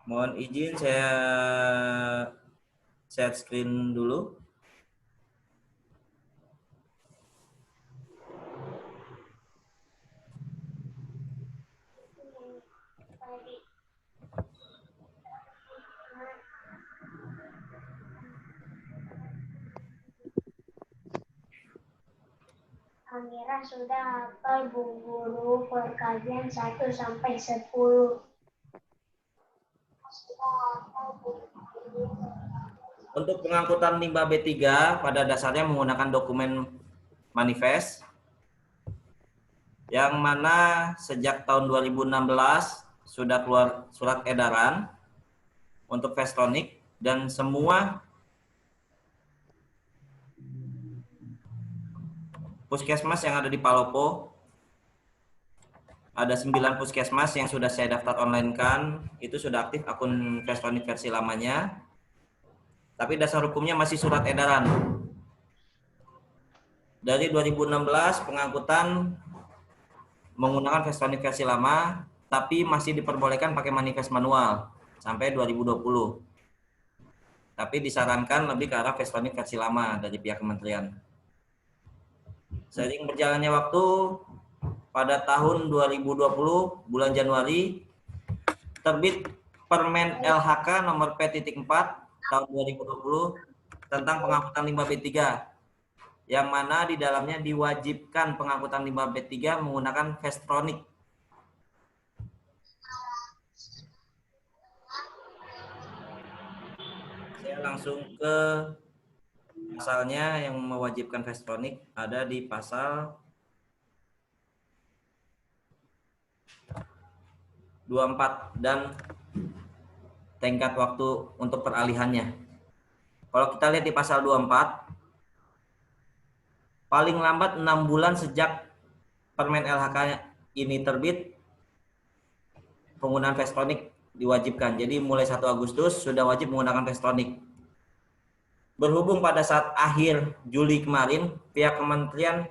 Mohon izin saya share screen dulu. Amira sudah hafal Bu Guru perkajian 1 sampai 10. Untuk pengangkutan limbah B3 pada dasarnya menggunakan dokumen manifest yang mana sejak tahun 2016 sudah keluar surat edaran untuk Vestonik dan semua puskesmas yang ada di Palopo, ada 9 puskesmas yang sudah saya daftar online kan, itu sudah aktif akun Vestonik versi lamanya. Tapi dasar hukumnya masih surat edaran. Dari 2016 pengangkutan menggunakan Vestonik versi lama, tapi masih diperbolehkan pakai manifest manual sampai 2020. Tapi disarankan lebih ke arah Vestonik versi lama dari pihak kementerian. Seiring berjalannya waktu, pada tahun 2020 bulan Januari terbit Permen LHK nomor P.4 tahun 2020 tentang pengangkutan limbah B3 yang mana di dalamnya diwajibkan pengangkutan limbah B3 menggunakan Vestonik. Saya langsung ke pasalnya yang mewajibkan Vestonik, ada di pasal 24 dan tenggat waktu untuk peralihannya. Kalau kita lihat di pasal 24, paling lambat 6 bulan sejak Permen LHK ini terbit, penggunaan Vestonik diwajibkan. Jadi mulai 1 Agustus sudah wajib menggunakan Vestonik. Berhubung pada saat akhir Juli kemarin, pihak kementerian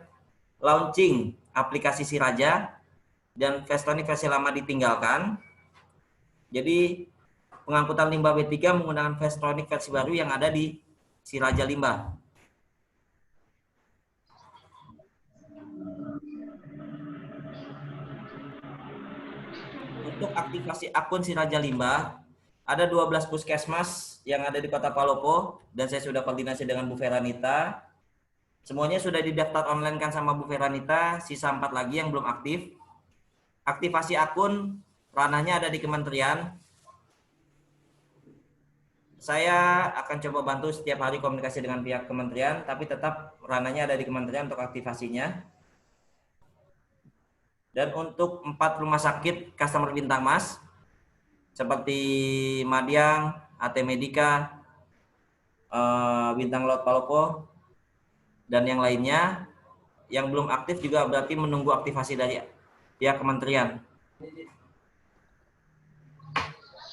launching aplikasi Siraja dan Vestonik versi lama ditinggalkan. Jadi pengangkutan limbah B3 menggunakan Vestonik versi baru yang ada di Siraja Limbah. Untuk aktivasi akun Siraja Limbah, ada 12 puskesmas yang ada di Kota Palopo dan saya sudah koordinasi dengan Bu Veranita. Semuanya sudah didaftar online kan sama Bu Veranita, sisa 4 lagi yang belum aktif. Aktivasi akun ranahnya ada di kementerian. Saya akan coba bantu setiap hari komunikasi dengan pihak kementerian, tapi tetap ranahnya ada di kementerian untuk aktivasinya. Dan untuk 4 rumah sakit customer bintang Mas, seperti Madiang, AT Medika, Bintang Laut Palopo, dan yang lainnya, yang belum aktif juga berarti menunggu aktivasi dari pihak kementerian.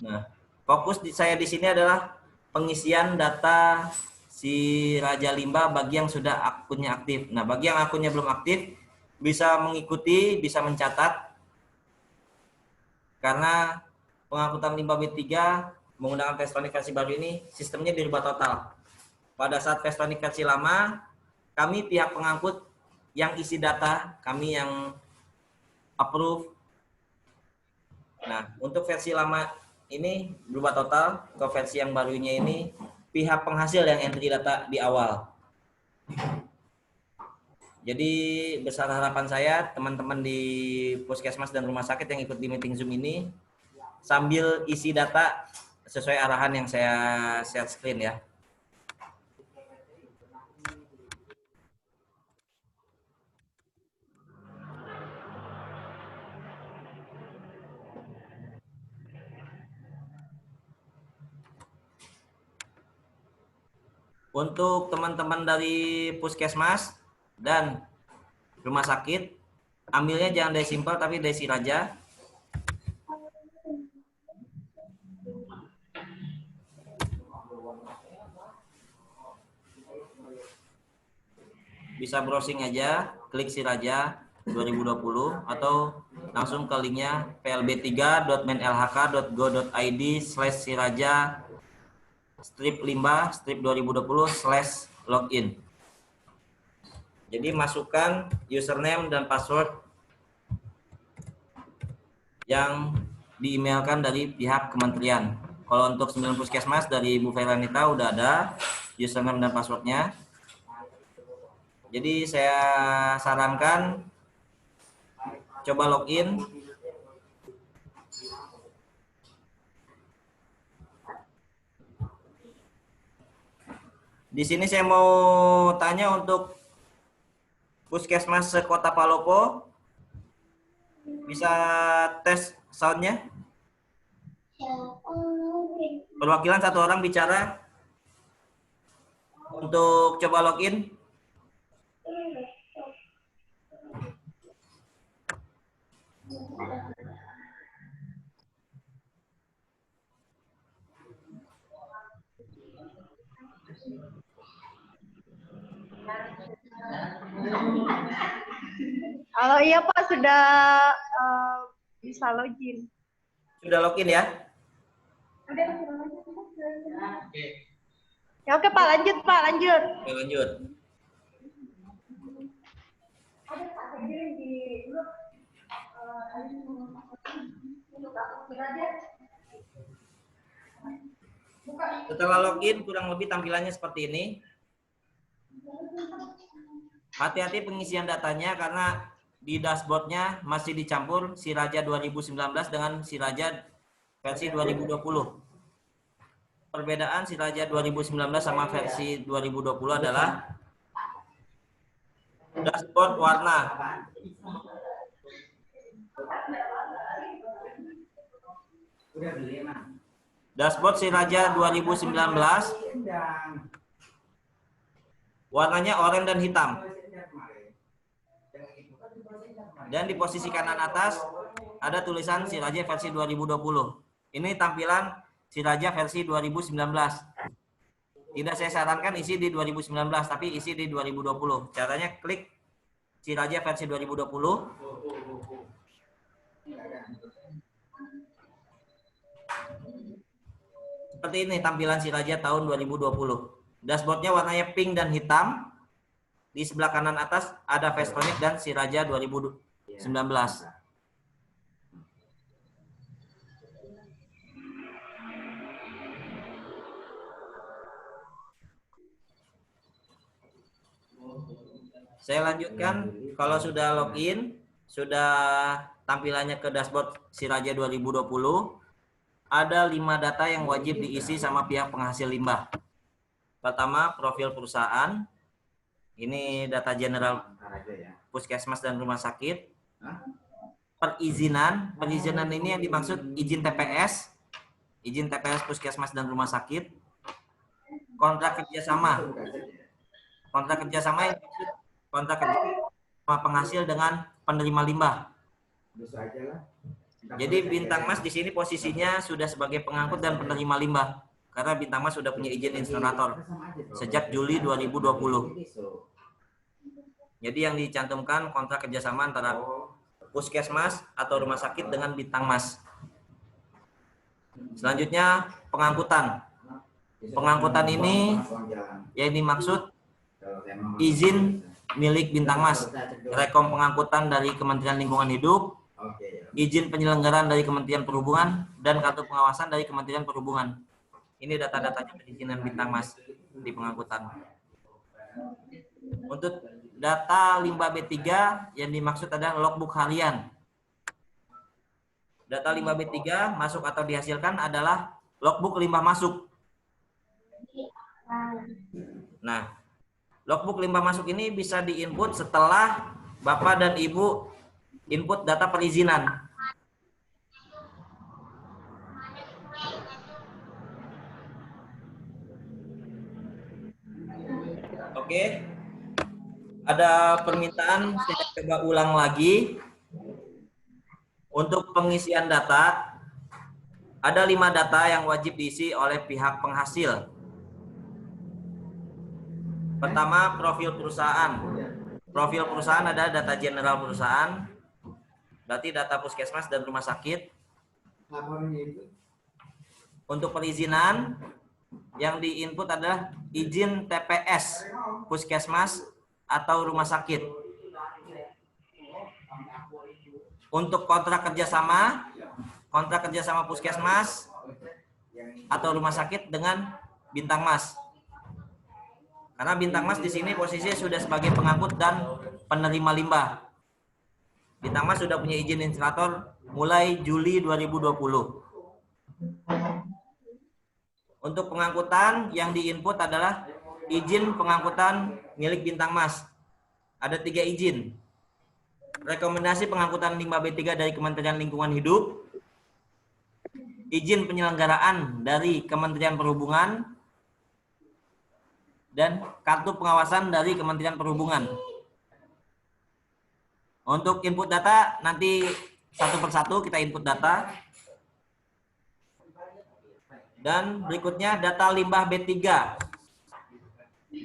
Nah, fokus saya di sini adalah pengisian data si Raja Limbah bagi yang sudah akunnya aktif. Nah, bagi yang akunnya belum aktif, bisa mengikuti, bisa mencatat, karena pengangkutan limbah B3 menggunakan Vestonik versi baru ini, sistemnya dirubah total. Pada saat Vestonik versi lama, kami pihak pengangkut yang isi data, kami yang approve. Nah, untuk versi lama ini berubah total, ke versi yang barunya ini pihak penghasil yang entry data di awal. Jadi besar harapan saya teman-teman di puskesmas dan rumah sakit yang ikut di meeting Zoom ini sambil isi data sesuai arahan yang saya share screen ya. Untuk teman-teman dari puskesmas dan rumah sakit, ambilnya jangan dari simpel tapi dari Siraja. Bisa browsing aja, klik Siraja. 2020 atau langsung ke linknya plb3.menlhk.go.id/siraja strip limbah strip 2020/login. Jadi masukkan username dan password yang di-emailkan dari pihak kementerian. Kalau untuk 9 puskesmas dari Bu Feranita udah ada username dan passwordnya. Jadi saya sarankan coba login. Di sini saya mau tanya untuk puskesmas sekota Palopo, bisa tes soundnya? Perwakilan satu orang bicara untuk coba login. Halo, iya Pak, sudah bisa login. Sudah login ya? Ya, oke Pak, lanjut Pak, lanjut. Oke, lanjut. Setelah login kurang lebih tampilannya seperti ini. Hati-hati pengisian datanya karena di dashboardnya masih dicampur Siraja 2019 dengan Siraja versi 2020. Perbedaan Siraja 2019 sama versi 2020 adalah dashboard warna. Dashboard Siraja 2019 warnanya oranye dan hitam. Dan di posisi kanan atas ada tulisan Siraja versi 2020. Ini tampilan Siraja versi 2019. Tidak saya sarankan isi di 2019, tapi isi di 2020. Caranya klik Siraja versi 2020. Seperti ini tampilan Siraja tahun 2020. Dashboardnya warnanya pink dan hitam. Di sebelah kanan atas ada Vestronic dan Siraja 2019. Saya lanjutkan, kalau sudah login, sudah tampilannya ke dashboard Siraja 2020, ada 5 data yang wajib diisi sama pihak penghasil limbah. Pertama, profil perusahaan. Ini data general puskesmas dan rumah sakit. Perizinan ini yang dimaksud izin TPS puskesmas dan rumah sakit. Kontrak kerjasama yang dimaksud kontrak kerjasama penghasil dengan penerima limbah. Jadi Bintang Mas di sini posisinya sudah sebagai pengangkut dan penerima limbah karena Bintang Mas sudah punya izin insinerator sejak Juli 2020. Jadi yang dicantumkan kontrak kerjasama antara puskesmas atau rumah sakit dengan Bintang Mas. Selanjutnya pengangkutan. Pengangkutan ini yang dimaksud izin milik Bintang Mas, rekom pengangkutan dari Kementerian Lingkungan Hidup, izin penyelenggaraan dari Kementerian Perhubungan, dan kartu pengawasan dari Kementerian Perhubungan. Ini data-datanya perizinan Bintang Mas di pengangkutan. Untuk data limbah B3 yang dimaksud adalah logbook harian. Data limbah B3 masuk atau dihasilkan adalah logbook limbah masuk. Nah, logbook limbah masuk ini bisa diinput setelah Bapak dan Ibu input data perizinan. Oke. Ada permintaan, saya coba ulang lagi. Untuk pengisian data, ada 5 data yang wajib diisi oleh pihak penghasil. Pertama, profil perusahaan. Profil perusahaan ada data general perusahaan, berarti data puskesmas dan rumah sakit. Untuk perizinan, yang diinput adalah izin TPS, puskesmas atau rumah sakit. Untuk kontrak kerjasama puskesmas atau rumah sakit dengan Bintang Mas. Karena Bintang Mas di sini posisinya sudah sebagai pengangkut dan penerima limbah. Bintang Mas sudah punya izin instalator mulai Juli 2020. Untuk pengangkutan yang diinput adalah izin pengangkutan milik Bintang Mas. Ada 3 izin. Rekomendasi pengangkutan limbah B3 dari Kementerian Lingkungan Hidup, izin penyelenggaraan dari Kementerian Perhubungan, dan kartu pengawasan dari Kementerian Perhubungan. Untuk input data, nanti satu persatu kita input data. Dan berikutnya data limbah B3.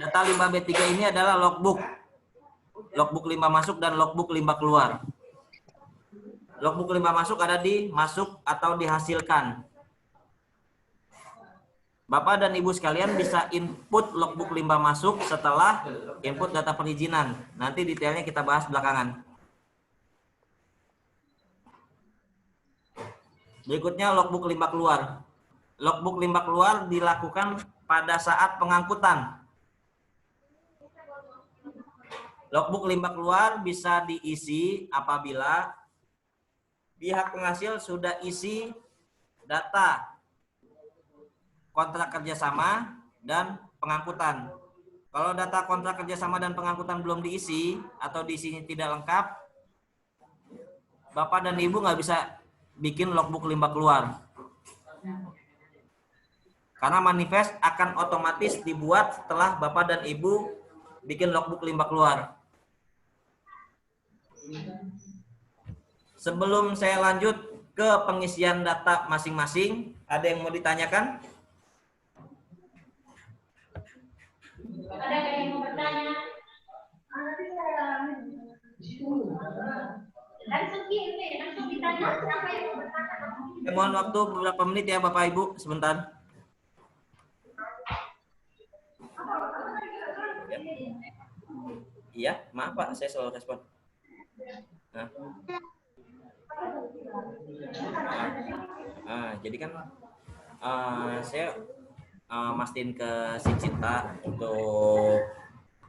Data limbah B3 ini adalah logbook. Logbook limbah masuk dan logbook limbah keluar. Logbook limbah masuk ada di masuk atau dihasilkan. Bapak dan Ibu sekalian bisa input logbook limbah masuk setelah input data perizinan. Nanti detailnya kita bahas belakangan. Berikutnya logbook limbah keluar. Logbook limbah keluar dilakukan pada saat pengangkutan. Logbook limbah keluar bisa diisi apabila pihak penghasil sudah isi data kontrak kerjasama dan pengangkutan. Kalau data kontrak kerjasama dan pengangkutan belum diisi atau diisinya tidak lengkap, Bapak dan Ibu nggak bisa bikin logbook limbah keluar. Karena manifest akan otomatis dibuat setelah Bapak dan Ibu bikin logbook limbah keluar. Sebelum saya lanjut ke pengisian data masing-masing, ada yang mau ditanyakan? Ada yang mau bertanya? Langsung ditanya, siapa yang mau bertanya? Mohon waktu beberapa menit ya Bapak Ibu, sebentar. Iya, maaf Pak, saya selalu respon. Jadi kan saya mastiin ke si Cinta untuk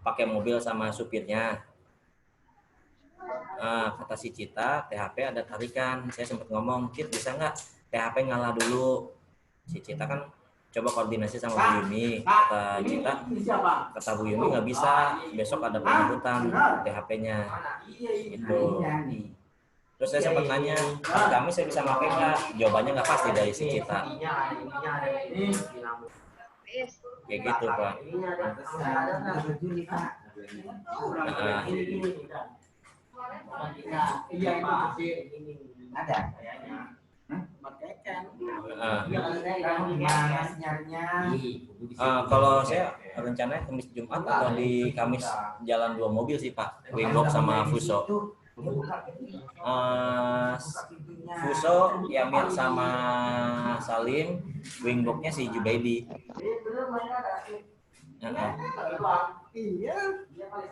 pakai mobil sama supirnya. Kata si Cinta, THP ada tarikan. Saya sempat ngomong, Cit bisa nggak THP ngalah dulu. Si Cinta kan coba koordinasi sama Bu Yuni. Kata Cinta, kata Bu Yuni nggak bisa. Besok ada pengangkutan THP-nya. Itu. Terus saya sempat nanya, kami saya bisa pakai nggak? Jawabannya nggak pasti dari si Cita. Kayak gitu Pak. Kalau saya rencananya Kamis Jumat atau di Kamis jalan 2 mobil sih Pak, Wingbox sama Fuso. Fuso Yamir sama Salim, Wingboxnya si Jubaidi. Iya.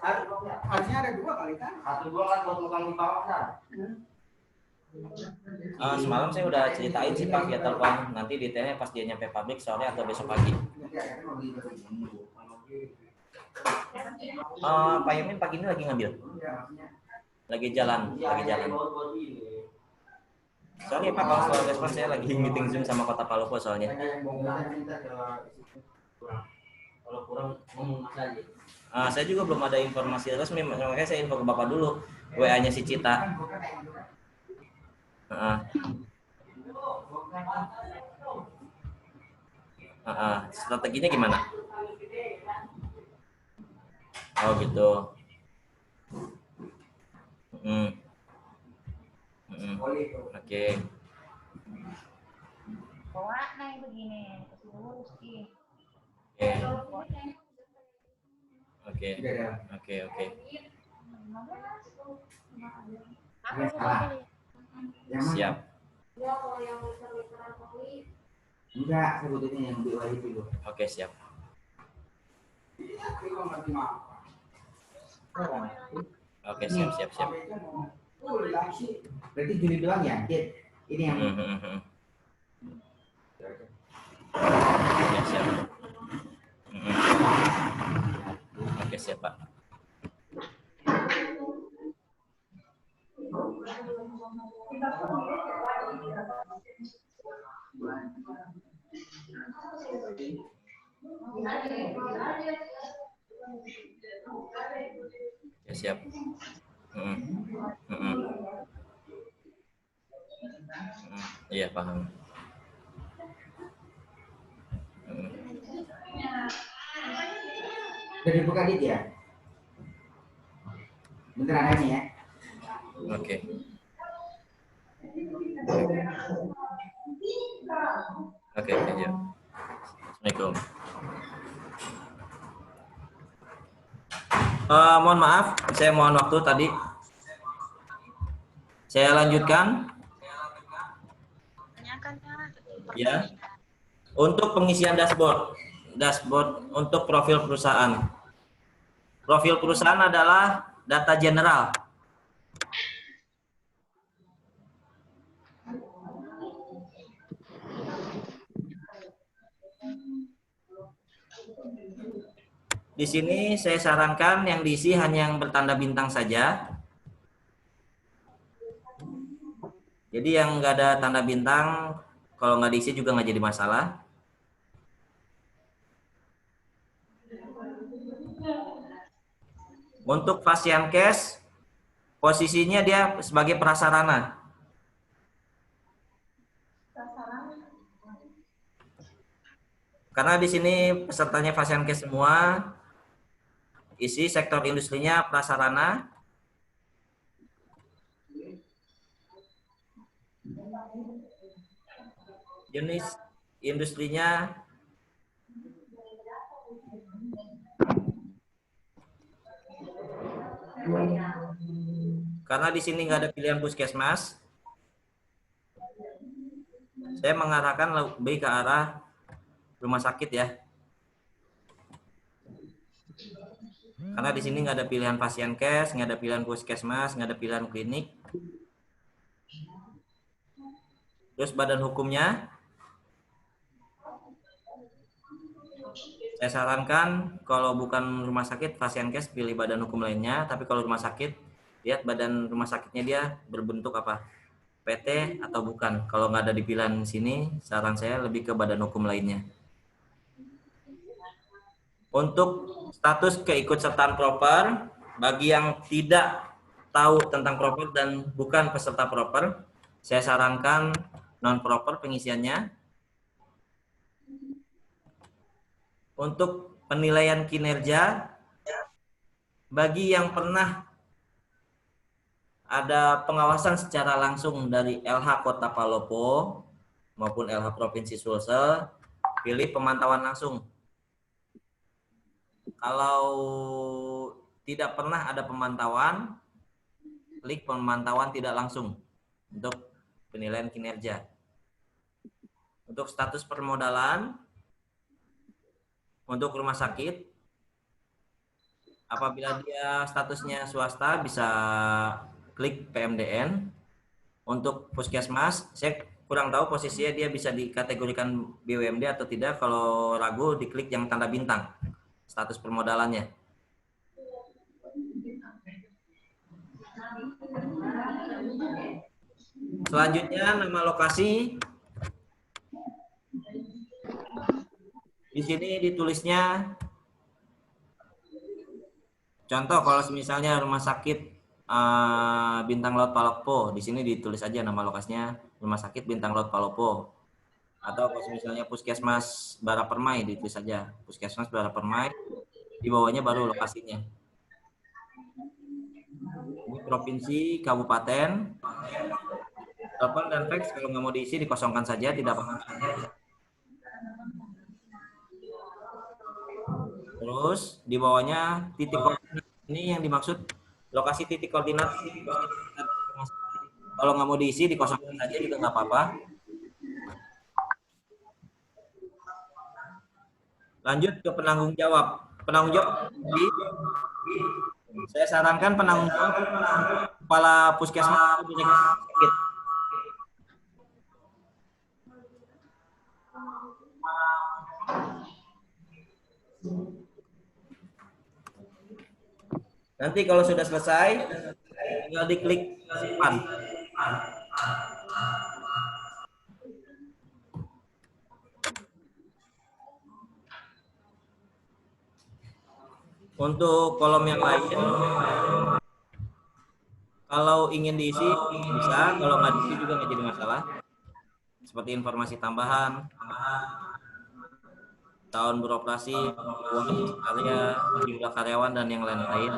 Harusnya ada 2 kali kan? 1-2 kan buat tukang di bawah kan? Semalam saya udah ceritain sih Pak via telepon. Nanti detailnya pas dia nyampe pabrik sore atau besok pagi. Pak Yamin pagi ini lagi ngambil. Lagi jalan. Sorry Pak kalau soal respon, saya lagi meeting Zoom sama Kota Palopo soalnya. Kalau kurang ngomong aja. Saya juga belum ada informasi resmi, makanya saya info ke Bapak dulu. WA-nya si Cita. Strateginya gimana? Oh gitu. Oke. Warna yang begini, lurus sih. Oke. Yang salah. Yang mana? Siap. Enggak, sebetulnya yang lebih wajib itu. Oke, siap. Oke, siap, siap, siap. Berarti Juni doang ya, Kit? Ini yang Oke, siap. Oke, siap, Pak. Ya, siap. Iya, paham. udah dibuka Dit ya? Beneran aja ya? Oke. Oke, ya. Assalamualaikum. Mohon maaf, saya mohon waktu tadi. Saya lanjutkan. Ya. Untuk pengisian dashboard untuk profil perusahaan. Profil perusahaan adalah data general. Di sini saya sarankan yang diisi hanya yang bertanda bintang saja. Jadi yang nggak ada tanda bintang, kalau nggak diisi juga nggak jadi masalah. Untuk Fashion Cash, posisinya dia sebagai prasarana. Karena di sini pesertanya Fashion Cash semua, isi sektor industrinya prasarana. Jenis industrinya karena di sini nggak ada pilihan puskesmas, saya mengarahkan lebih ke arah rumah sakit ya. Karena di sini nggak ada pilihan pasien cash, nggak ada pilihan puskesmas, nggak ada pilihan klinik. Terus badan hukumnya, saya sarankan kalau bukan rumah sakit pasien cash pilih badan hukum lainnya. Tapi kalau rumah sakit, lihat badan rumah sakitnya dia berbentuk apa, PT atau bukan. Kalau nggak ada di pilihan sini, saran saya lebih ke badan hukum lainnya. Untuk status keikutsertaan proper, bagi yang tidak tahu tentang proper dan bukan peserta proper, saya sarankan non proper pengisiannya. Untuk penilaian kinerja, bagi yang pernah ada pengawasan secara langsung dari LH Kota Palopo maupun LH Provinsi Sulsel, pilih pemantauan langsung. Kalau tidak pernah ada pemantauan, klik pemantauan tidak langsung untuk penilaian kinerja. Untuk status permodalan, untuk rumah sakit, apabila dia statusnya swasta bisa klik PMDN. Untuk puskesmas, saya kurang tahu posisinya dia bisa dikategorikan BUMD atau tidak. Kalau ragu, diklik yang tanda bintang, status permodalannya. Selanjutnya nama lokasi. Di sini ditulisnya, contoh kalau misalnya rumah sakit Bintang Laut Palopo, di sini ditulis aja nama lokasinya Rumah Sakit Bintang Laut Palopo. Atau kalau misalnya Puskesmas Barapermai, ditulis saja Puskesmas Barapermai, di bawahnya baru lokasinya. Ini provinsi, kabupaten, telepon dan fax kalau nggak mau diisi dikosongkan saja, tidak apa-apa. Terus di bawahnya titik koordinat, ini yang dimaksud lokasi titik koordinat. Kalau nggak mau diisi, dikosongkan saja juga nggak apa-apa. Lanjut ke penanggung jawab. Penanggung jawab, saya sarankan penanggung jawab kepala puskesmas atau direktur sakit. Nanti kalau sudah selesai, tinggal diklik simpan. Untuk kolom yang lain, kalau ingin diisi bisa, kalau nggak diisi juga nggak jadi masalah. Seperti informasi tambahan, tahun beroperasi, area, jumlah karyawan, dan yang lain-lain.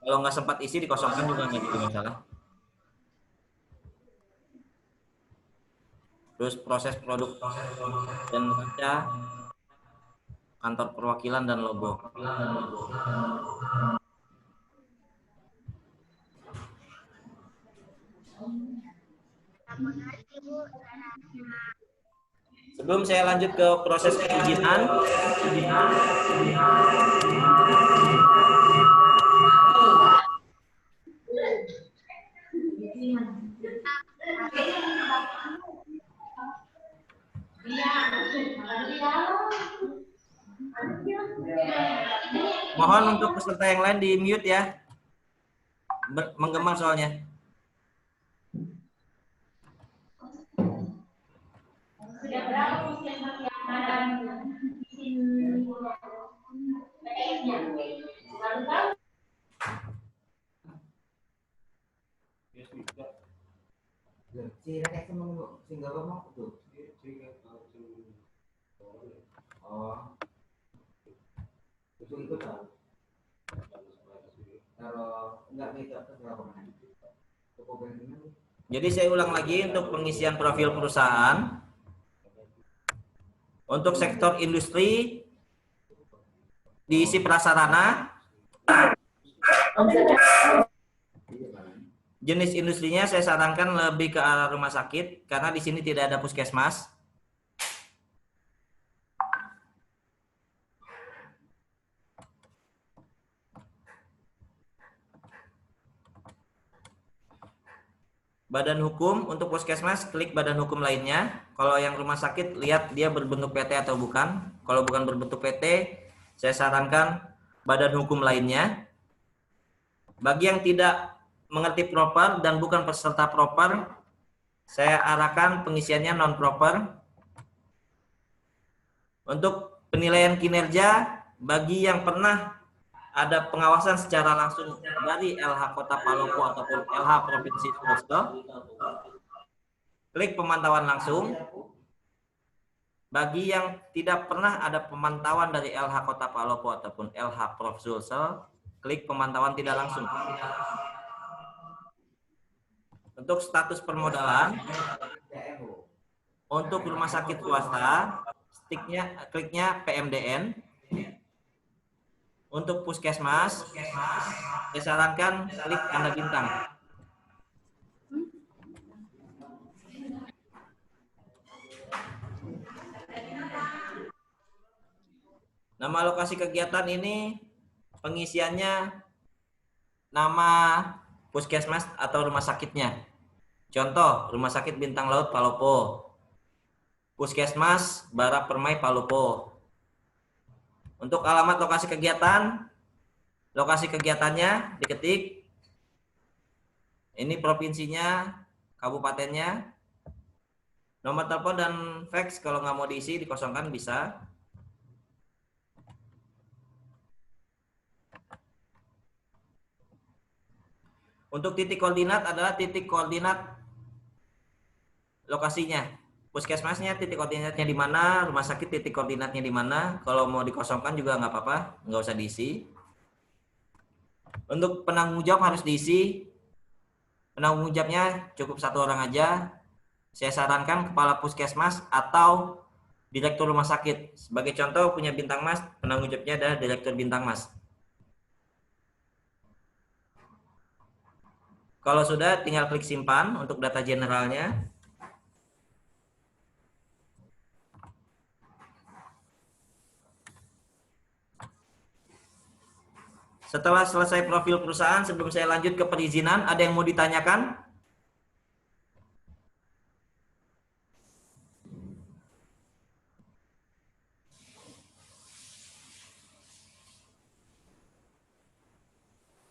Kalau nggak sempat isi, dikosongkan juga nggak jadi masalah. Terus proses produk dan kaca, kantor perwakilan, dan logo. Sebelum saya lanjut ke proses perizinan, mohon untuk peserta yang lain di mute ya, menggema soalnya. Jadi saya ulang lagi untuk pengisian profil perusahaan. Untuk sektor industri diisi prasarana. Jenis industrinya saya sarankan lebih ke arah rumah sakit karena di sini tidak ada puskesmas. Badan hukum untuk puskesmas, klik badan hukum lainnya. Kalau yang rumah sakit, lihat dia berbentuk PT atau bukan. Kalau bukan berbentuk PT, saya sarankan badan hukum lainnya. Bagi yang tidak mengerti proper dan bukan peserta proper, saya arahkan pengisiannya non proper. Untuk penilaian kinerja, bagi yang pernah ada pengawasan secara langsung dari LH Kota Palopo ataupun LH Provinsi Sulsel, klik pemantauan langsung. Bagi yang tidak pernah ada pemantauan dari LH Kota Palopo ataupun LH Prof Sulsel, klik pemantauan tidak langsung. Untuk status permodalan, untuk rumah sakit swasta, kliknya PMDN. Untuk puskesmas, saya sarankan klik tanda bintang. Nama lokasi kegiatan ini pengisiannya nama puskesmas atau rumah sakitnya. Contoh, Rumah Sakit Bintang Laut Palopo, Puskesmas Bara Permai Palopo. Untuk alamat lokasi kegiatannya diketik. Ini provinsinya, kabupatennya, nomor telepon dan fax kalau nggak mau diisi dikosongkan bisa. Untuk titik koordinat adalah titik koordinat lokasinya. Puskesmasnya titik koordinatnya di mana, rumah sakit titik koordinatnya di mana. Kalau mau dikosongkan juga nggak apa-apa, nggak usah diisi. Untuk penanggung jawab harus diisi. Penanggung jawabnya cukup satu orang aja. Saya sarankan kepala puskesmas atau direktur rumah sakit. Sebagai contoh punya Bintang Mas, penanggung jawabnya adalah direktur Bintang Mas. Kalau sudah, tinggal klik simpan untuk data generalnya. Setelah selesai profil perusahaan, sebelum saya lanjut ke perizinan, ada yang mau ditanyakan?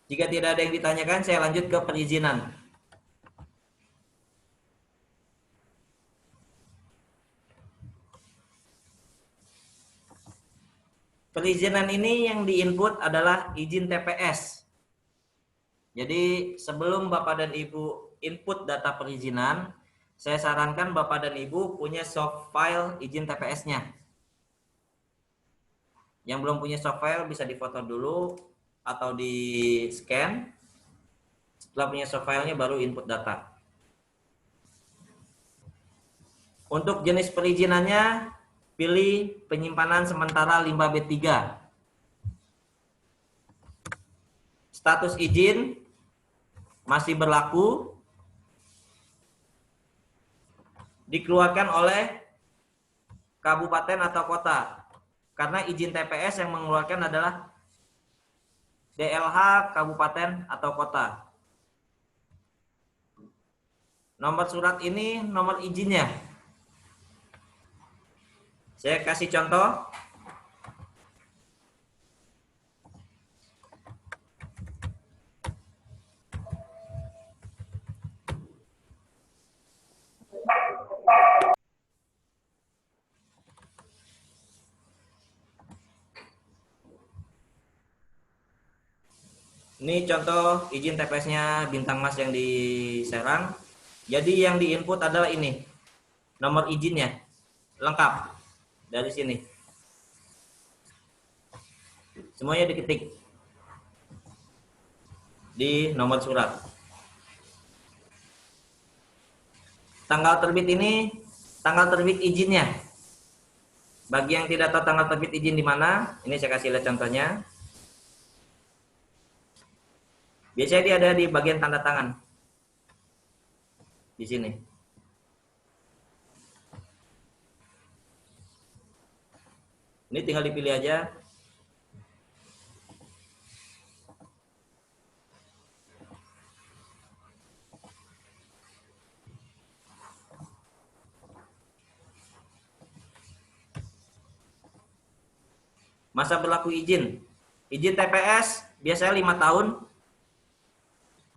Jika tidak ada yang ditanyakan, saya lanjut ke perizinan. Perizinan ini yang diinput adalah izin TPS. Jadi sebelum Bapak dan Ibu input data perizinan, saya sarankan Bapak dan Ibu punya soft file izin TPS-nya. Yang belum punya soft file bisa difoto dulu atau di scan. Setelah punya soft filenya baru input data. Untuk jenis perizinannya, pilih penyimpanan sementara limbah B3. Status izin masih berlaku, dikeluarkan oleh kabupaten atau kota. Karena izin TPS yang mengeluarkan adalah DLH kabupaten atau kota. Nomor surat ini nomor izinnya. Saya kasih contoh. Ini contoh izin TPS-nya Bintang Mas yang di Serang. Jadi yang diinput adalah ini. Nomor izinnya. Lengkap. Dari sini. Semuanya diketik. Di nomor surat. Tanggal terbit ini, tanggal terbit izinnya. Bagi yang tidak tahu tanggal terbit izin di mana, ini saya kasih lihat contohnya. Biasanya dia ada di bagian tanda tangan. Di sini. Ini tinggal dipilih aja. Masa berlaku izin. Izin TPS biasanya 5 tahun.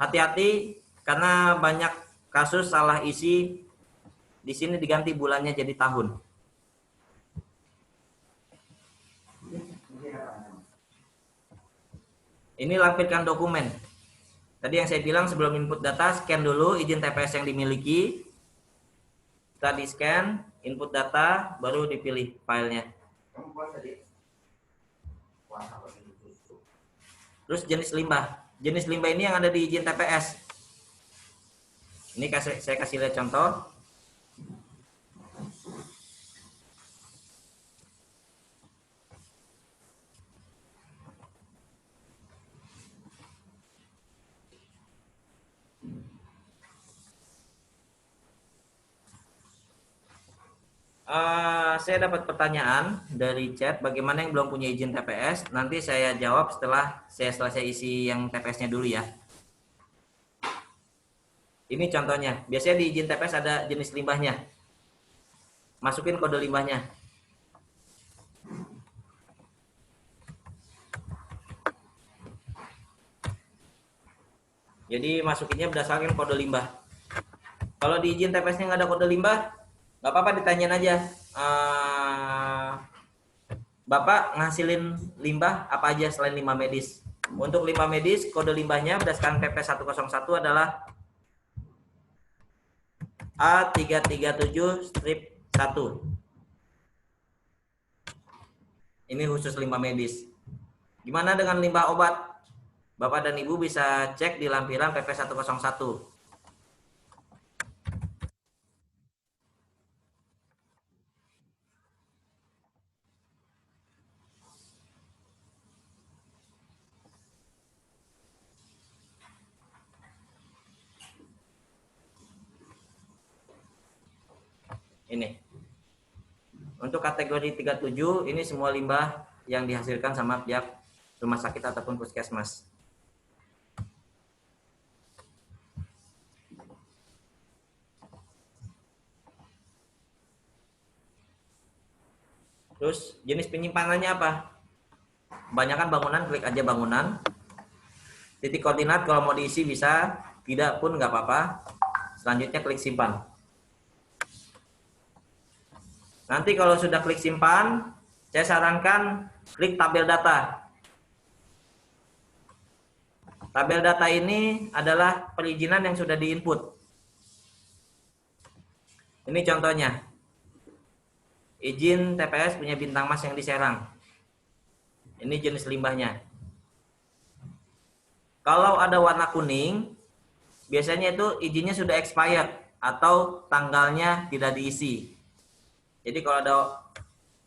Hati-hati karena banyak kasus salah isi. Di sini diganti bulannya jadi tahun. Ini lampirkan dokumen. Tadi yang saya bilang sebelum input data, scan dulu izin TPS yang dimiliki. Setelah di scan, input data, baru dipilih filenya. Terus jenis limbah. Jenis limbah ini yang ada di izin TPS. Ini saya kasih lihat contoh. Saya dapat pertanyaan dari chat, bagaimana yang belum punya izin TPS? Nanti saya jawab setelah saya selesai isi yang TPS-nya dulu ya. Ini contohnya. Biasanya di izin TPS ada jenis limbahnya. Masukin kode limbahnya. Jadi masukinnya berdasarkan kode limbah. Kalau di izin TPS-nya nggak ada kode limbah, nggak apa-apa, ditanyain aja. Bapak ngasilin limbah apa aja selain limbah medis? Untuk limbah medis, kode limbahnya berdasarkan PP 101 adalah A337-1. Ini khusus limbah medis. Gimana dengan limbah obat? Bapak dan Ibu bisa cek di lampiran PP 101. Ini. Untuk kategori 37 ini semua limbah yang dihasilkan sama pihak rumah sakit ataupun puskesmas. Terus jenis penyimpanannya apa? Kebanyakan bangunan, klik aja bangunan. Titik koordinat kalau mau diisi bisa, tidak pun nggak apa-apa. Selanjutnya klik simpan. Nanti kalau sudah klik simpan, saya sarankan klik tabel data. Tabel data ini adalah perizinan yang sudah diinput. Ini contohnya. Izin TPS punya Bintang Mas yang di Serang. Ini jenis limbahnya. Kalau ada warna kuning, biasanya itu izinnya sudah expired atau tanggalnya tidak diisi. Jadi kalau ada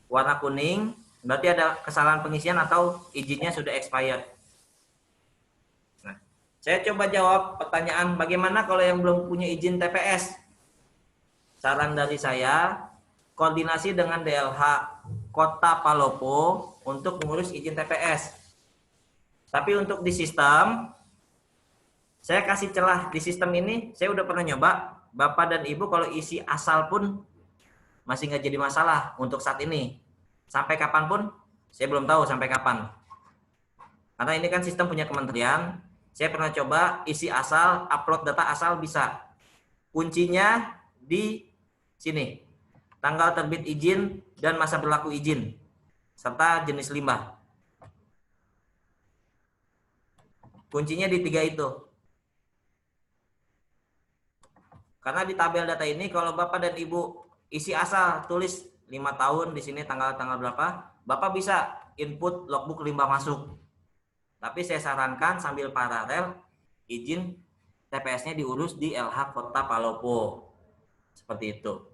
warna kuning, berarti ada kesalahan pengisian atau izinnya sudah expired. Nah, saya coba jawab pertanyaan bagaimana kalau yang belum punya izin TPS. Saran dari saya, koordinasi dengan DLH Kota Palopo untuk mengurus izin TPS. Tapi untuk di sistem, saya kasih celah di sistem ini, saya udah pernah nyoba, Bapak dan Ibu kalau isi asal pun masih nggak jadi masalah untuk saat ini. Sampai kapan pun, saya belum tahu sampai kapan. Karena ini kan sistem punya kementerian, saya pernah coba isi asal, upload data asal bisa. Kuncinya di sini. Tanggal terbit izin dan masa berlaku izin, serta jenis limbah. Kuncinya di 3 itu. Karena di tabel data ini kalau Bapak dan Ibu isi asal, tulis 5 tahun di sini tanggal berapa, Bapak bisa input logbook limbah masuk. Tapi saya sarankan sambil paralel izin TPS-nya diurus di LH Kota Palopo. Seperti itu.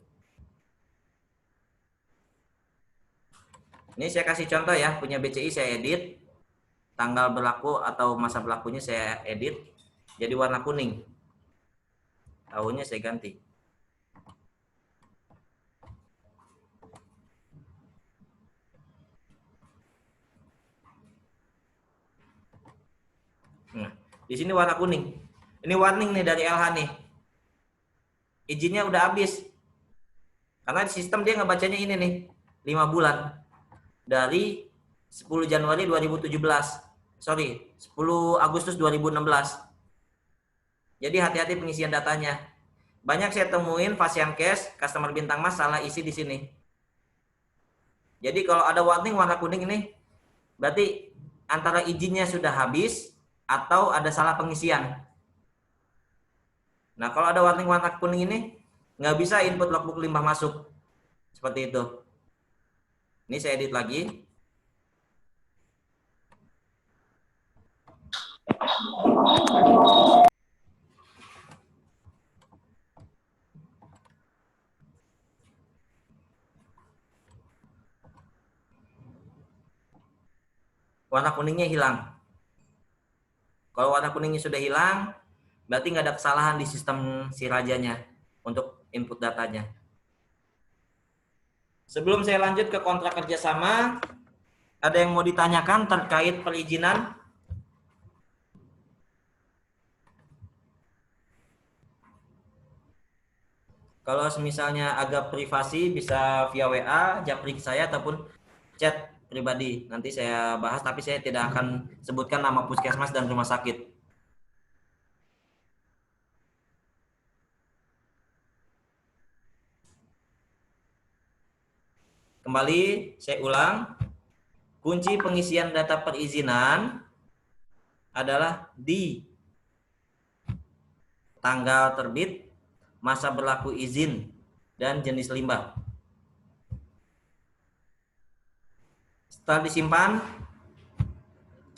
Ini saya kasih contoh ya, punya BCI saya edit, tanggal berlaku atau masa berlakunya saya edit, jadi warna kuning. Tahunnya saya ganti. Nah, di sini warna kuning. Ini warning nih dari LH nih. Izinnya udah habis. Karena di sistem dia ngebacanya ini nih, 5 bulan. Dari 10 Januari 2017. Sorry, 10 Agustus 2016. Jadi hati-hati pengisian datanya. Banyak saya temuin pasien case, customer Bintang Mas salah isi di sini. Jadi kalau ada warning warna kuning ini, berarti antara izinnya sudah habis atau ada salah pengisian. Nah kalau ada warning warna kuning ini, nggak bisa input logbook limbah masuk. Seperti itu. Ini saya edit lagi. Warna kuningnya hilang. Kalau warna kuningnya sudah hilang, berarti nggak ada kesalahan di sistem si rajanya untuk input datanya. Sebelum saya lanjut ke kontrak kerjasama, ada yang mau ditanyakan terkait perizinan? Kalau misalnya agak privasi bisa via WA, japri saya ataupun chat pribadi. Nanti saya bahas, tapi saya tidak akan sebutkan nama puskesmas dan rumah sakit. Kembali, saya ulang. Kunci pengisian data perizinan adalah di tanggal terbit, masa berlaku izin, dan jenis limbah. Setelah disimpan,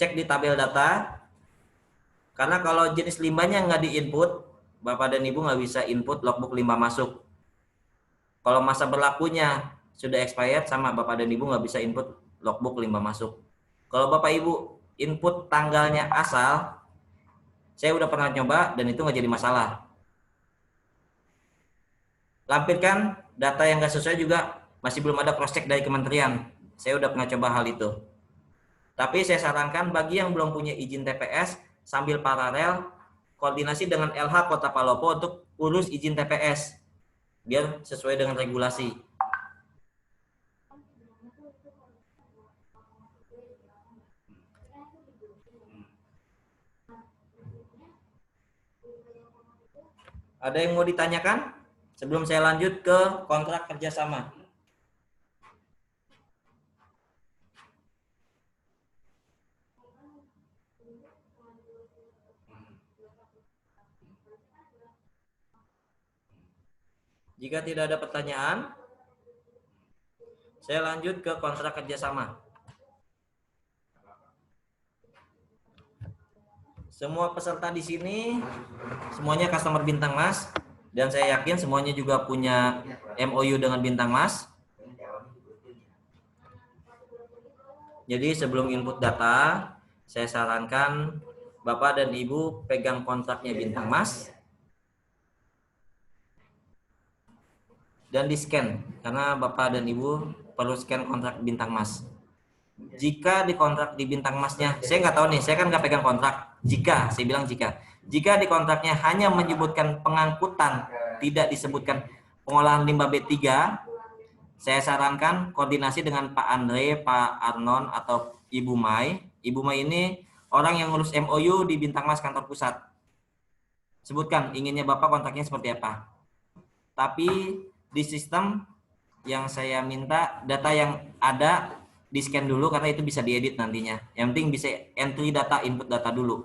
cek di tabel data. Karena kalau jenis limbahnya nggak diinput, Bapak dan Ibu nggak bisa input logbook limbah masuk. Kalau masa berlakunya sudah expired, sama Bapak dan Ibu nggak bisa input logbook limbah masuk. Kalau Bapak Ibu input tanggalnya asal, saya udah pernah nyoba dan itu nggak jadi masalah. Lampirkan data yang nggak sesuai juga masih belum ada cross check dari kementerian. Saya udah pernah coba hal itu. Tapi saya sarankan bagi yang belum punya izin TPS, sambil paralel koordinasi dengan LH Kota Palopo untuk urus izin TPS biar sesuai dengan regulasi. Ada yang mau ditanyakan sebelum saya lanjut ke kontrak kerjasama? Jika tidak ada pertanyaan, saya lanjut ke kontrak kerjasama. Semua peserta di sini semuanya customer Bintang Mas, dan saya yakin semuanya juga punya MOU dengan Bintang Mas. Jadi sebelum input data, saya sarankan Bapak dan Ibu pegang kontraknya Bintang Mas dan di-scan, karena Bapak dan Ibu perlu scan kontrak Bintang Mas. Jika di kontrak di Bintang Masnya, saya nggak tahu nih, saya kan nggak pegang kontrak. Jika, saya bilang jika di kontraknya hanya menyebutkan pengangkutan, tidak disebutkan pengolahan limbah B3, saya sarankan koordinasi dengan Pak Andre, Pak Arnon, atau Ibu Mai. Ibu Mai ini orang yang ngurus MOU di Bintang Mas kantor pusat. Sebutkan inginnya Bapak kontraknya seperti apa. Tapi di sistem yang saya minta data yang ada di scan dulu karena itu bisa diedit nantinya. Yang penting bisa entry data, input data dulu.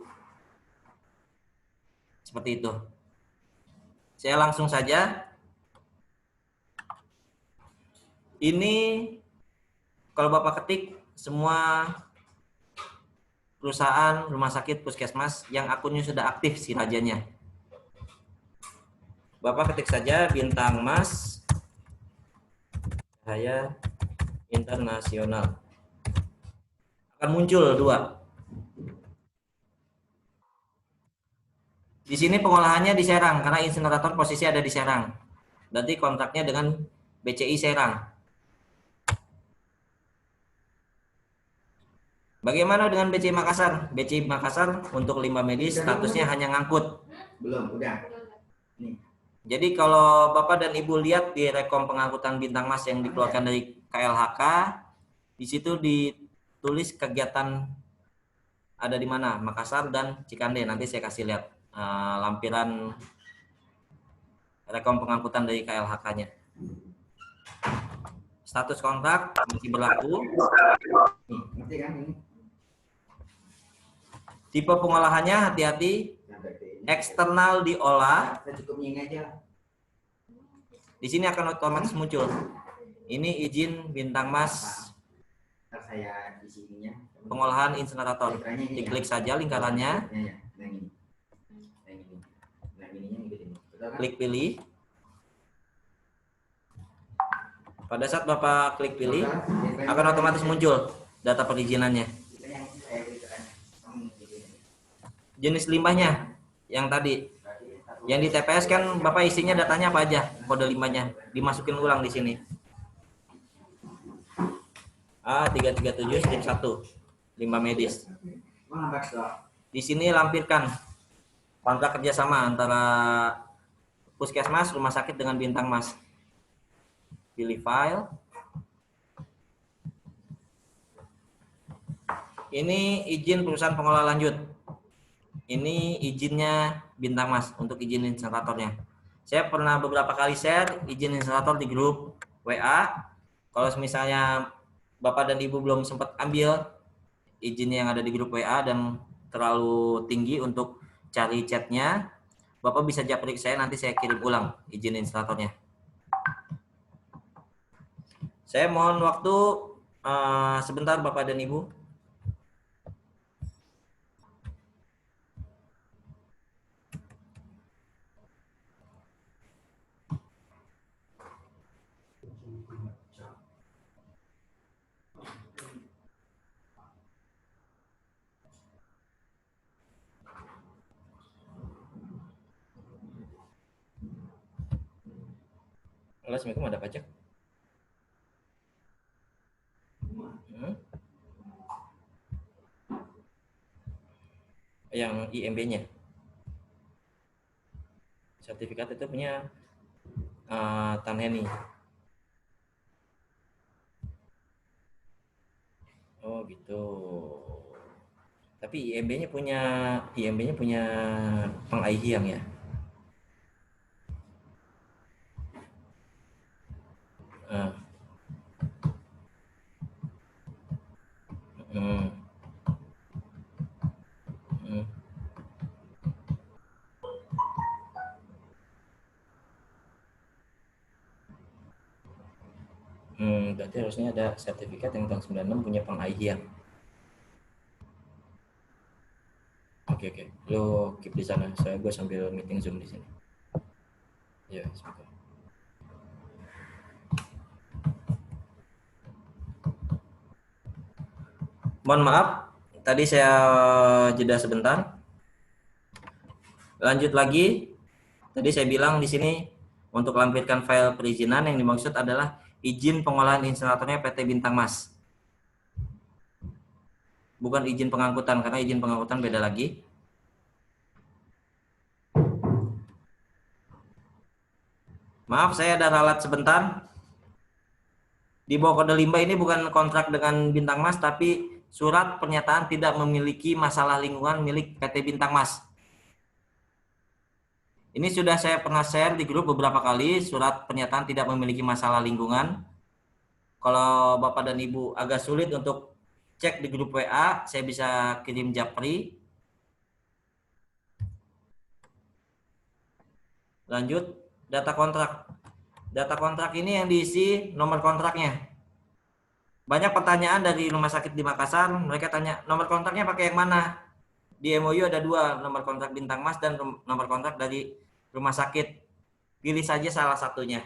Seperti itu. Saya langsung saja. Ini kalau Bapak ketik semua perusahaan, rumah sakit, puskesmas yang akunnya sudah aktif si rajanya. Bapak ketik saja Bintang Mas Cahaya Internasional. Akan muncul 2. Di sini pengolahannya di Serang karena insinerator posisi ada di Serang. Berarti kontraknya dengan BCI Serang. Bagaimana dengan BCI Makassar? BCI Makassar untuk limbah medis statusnya hanya ngangkut. Belum, udah. Nih. Jadi kalau Bapak dan Ibu lihat di rekom pengangkutan Bintang Mas yang dikeluarkan dari KLHK, di situ ditulis kegiatan ada di mana, Makassar dan Cikande. Nanti saya kasih lihat lampiran rekom pengangkutan dari KLHK-nya. Status kontrak masih berlaku. Nih, ngerti kan ini? Tipe pengolahannya hati-hati, eksternal diolah. Saya cukup ini aja. Di sini akan otomatis muncul. Ini izin Bintang Mas Ntar saya di sininya. pengolahan insinerator. Diklik saja lingkarannya. Ya, ya. Nah ini. Nah ini. Nah ininya ngikutin. Betul kan? Klik pilih. Pada saat Bapak klik pilih, akan otomatis muncul data perizinannya. Kita yang saya berikan. Jenis limbahnya yang tadi. Yang di TPS kan Bapak isinya datanya apa aja, kode limbahnya. Dimasukin ulang di sini. A337 strip 1, limbah medis. Di sini lampirkan kontrak kerjasama antara puskesmas, rumah sakit dengan Bintang Mas. Pilih file. Ini izin perusahaan pengelola lanjut. Ini izinnya Bintang Mas untuk izin insineratornya. Saya pernah beberapa kali share izin insinerator di grup WA. Kalau misalnya Bapak dan Ibu belum sempat ambil izinnya yang ada di grup WA dan terlalu tinggi untuk cari chatnya, Bapak bisa japri saya, nanti saya kirim ulang izin insineratornya. Saya mohon waktu sebentar Bapak dan Ibu. Allah, Assalamualaikum ada pajak? Yang IMB-nya. Sertifikat itu punya Tan Heni. Oh gitu. Tapi IMB-nya punya Pang Aihiang ya. Ah. Hmm. Hmm. Berarti harusnya ada sertifikat yang tahun 96 punya Pang Aihiang. Oke. Lo keep di sana. Gue sambil meeting Zoom di sini. Ya, sebentar. Mohon maaf, tadi saya jeda sebentar. Lanjut lagi. Tadi saya bilang di sini untuk lampirkan file perizinan yang dimaksud adalah izin pengolahan insineratornya PT Bintang Mas. Bukan izin pengangkutan, karena izin pengangkutan beda lagi. Maaf, saya ada ralat sebentar. Di bawah kode limba ini bukan kontrak dengan Bintang Mas, tapi surat pernyataan tidak memiliki masalah lingkungan milik PT Bintang Mas. Ini sudah saya pernah share di grup beberapa kali, surat pernyataan tidak memiliki masalah lingkungan. Kalau Bapak dan Ibu agak sulit untuk cek di grup WA, saya bisa kirim japri. Lanjut, data kontrak. Data kontrak ini yang diisi nomor kontraknya. Banyak pertanyaan dari rumah sakit di Makassar, mereka tanya, nomor kontraknya pakai yang mana? Di MOU ada 2, nomor kontrak Bintang Mas dan nomor kontrak dari rumah sakit. Pilih saja salah satunya.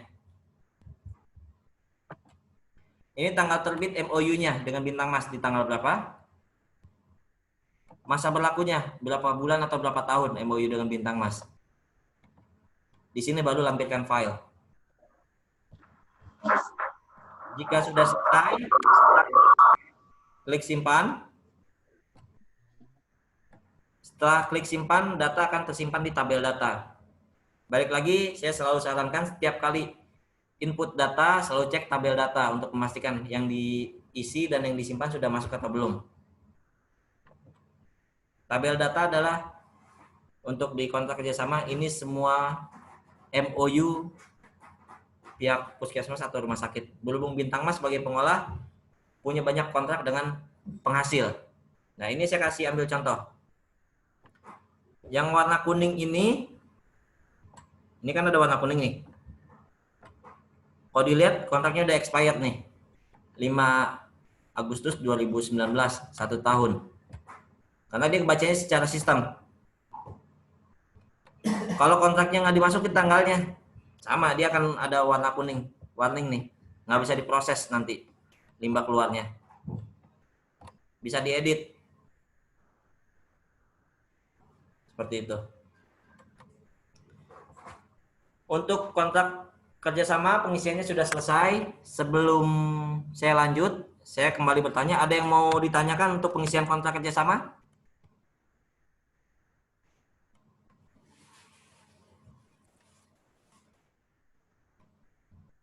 Ini tanggal terbit MOU-nya dengan Bintang Mas di tanggal berapa? Masa berlakunya berapa bulan atau berapa tahun MOU dengan Bintang Mas. Di sini baru lampirkan file. Jika sudah selesai, klik simpan. Setelah klik simpan, data akan tersimpan di tabel data. Balik lagi, saya selalu sarankan setiap kali input data, selalu cek tabel data untuk memastikan yang diisi dan yang disimpan sudah masuk atau belum. Tabel data adalah untuk di kontrak kerjasama, ini semua MOU pihak puskesmas atau rumah sakit. Berhubung Bintang Mas sebagai pengolah punya banyak kontrak dengan penghasil. Nah, ini saya kasih ambil contoh. Yang warna kuning ini kan ada warna kuning nih. Kalau dilihat kontraknya udah expired nih. 5 Agustus 2019, 1 tahun. Karena dia kebacanya secara sistem. Kalau kontraknya nggak dimasukin tanggalnya, sama dia akan ada warna kuning, warning nih. Nggak bisa diproses nanti limbah keluarnya. Bisa diedit. Seperti itu. Untuk kontrak kerjasama pengisiannya sudah selesai. Sebelum saya lanjut, saya kembali bertanya, ada yang mau ditanyakan untuk pengisian kontrak kerjasama?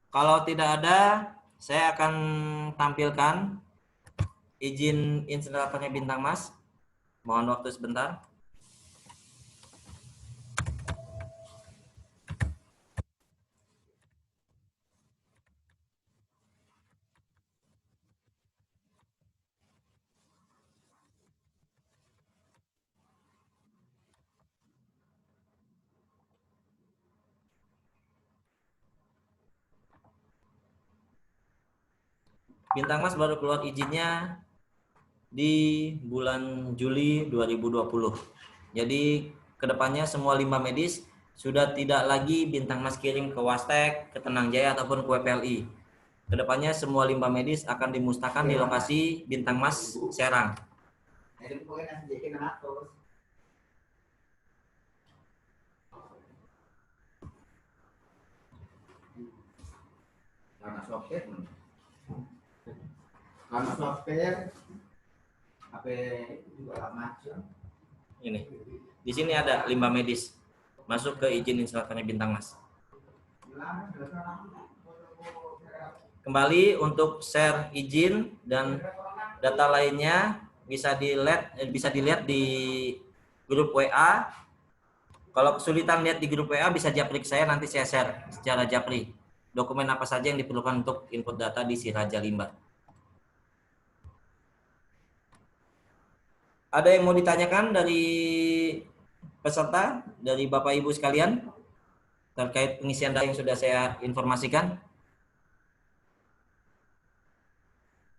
Kalau tidak ada, saya akan tampilkan izin insineratornya Bintang Mas. Mohon waktu sebentar. Bintang Mas baru keluar izinnya di bulan Juli 2020. Jadi kedepannya semua limbah medis sudah tidak lagi Bintang Mas kirim ke Wastek, ke Tenang Jaya ataupun ke WPLI. Kedepannya semua limbah medis akan dimusnahkan di lokasi Bintang Mas Serang. Karena software. Karena software. HP juga macam. Ini. Di sini ada limbah medis. Masuk ke izin instalatornya Bintang Mas. Kembali untuk share izin dan data lainnya bisa dilihat di grup WA. Kalau kesulitan lihat di grup WA bisa japri ke saya, nanti saya share secara japri dokumen apa saja yang diperlukan untuk input data di si Raja Limbah. Ada yang mau ditanyakan dari peserta, dari Bapak Ibu sekalian terkait pengisian data yang sudah saya informasikan?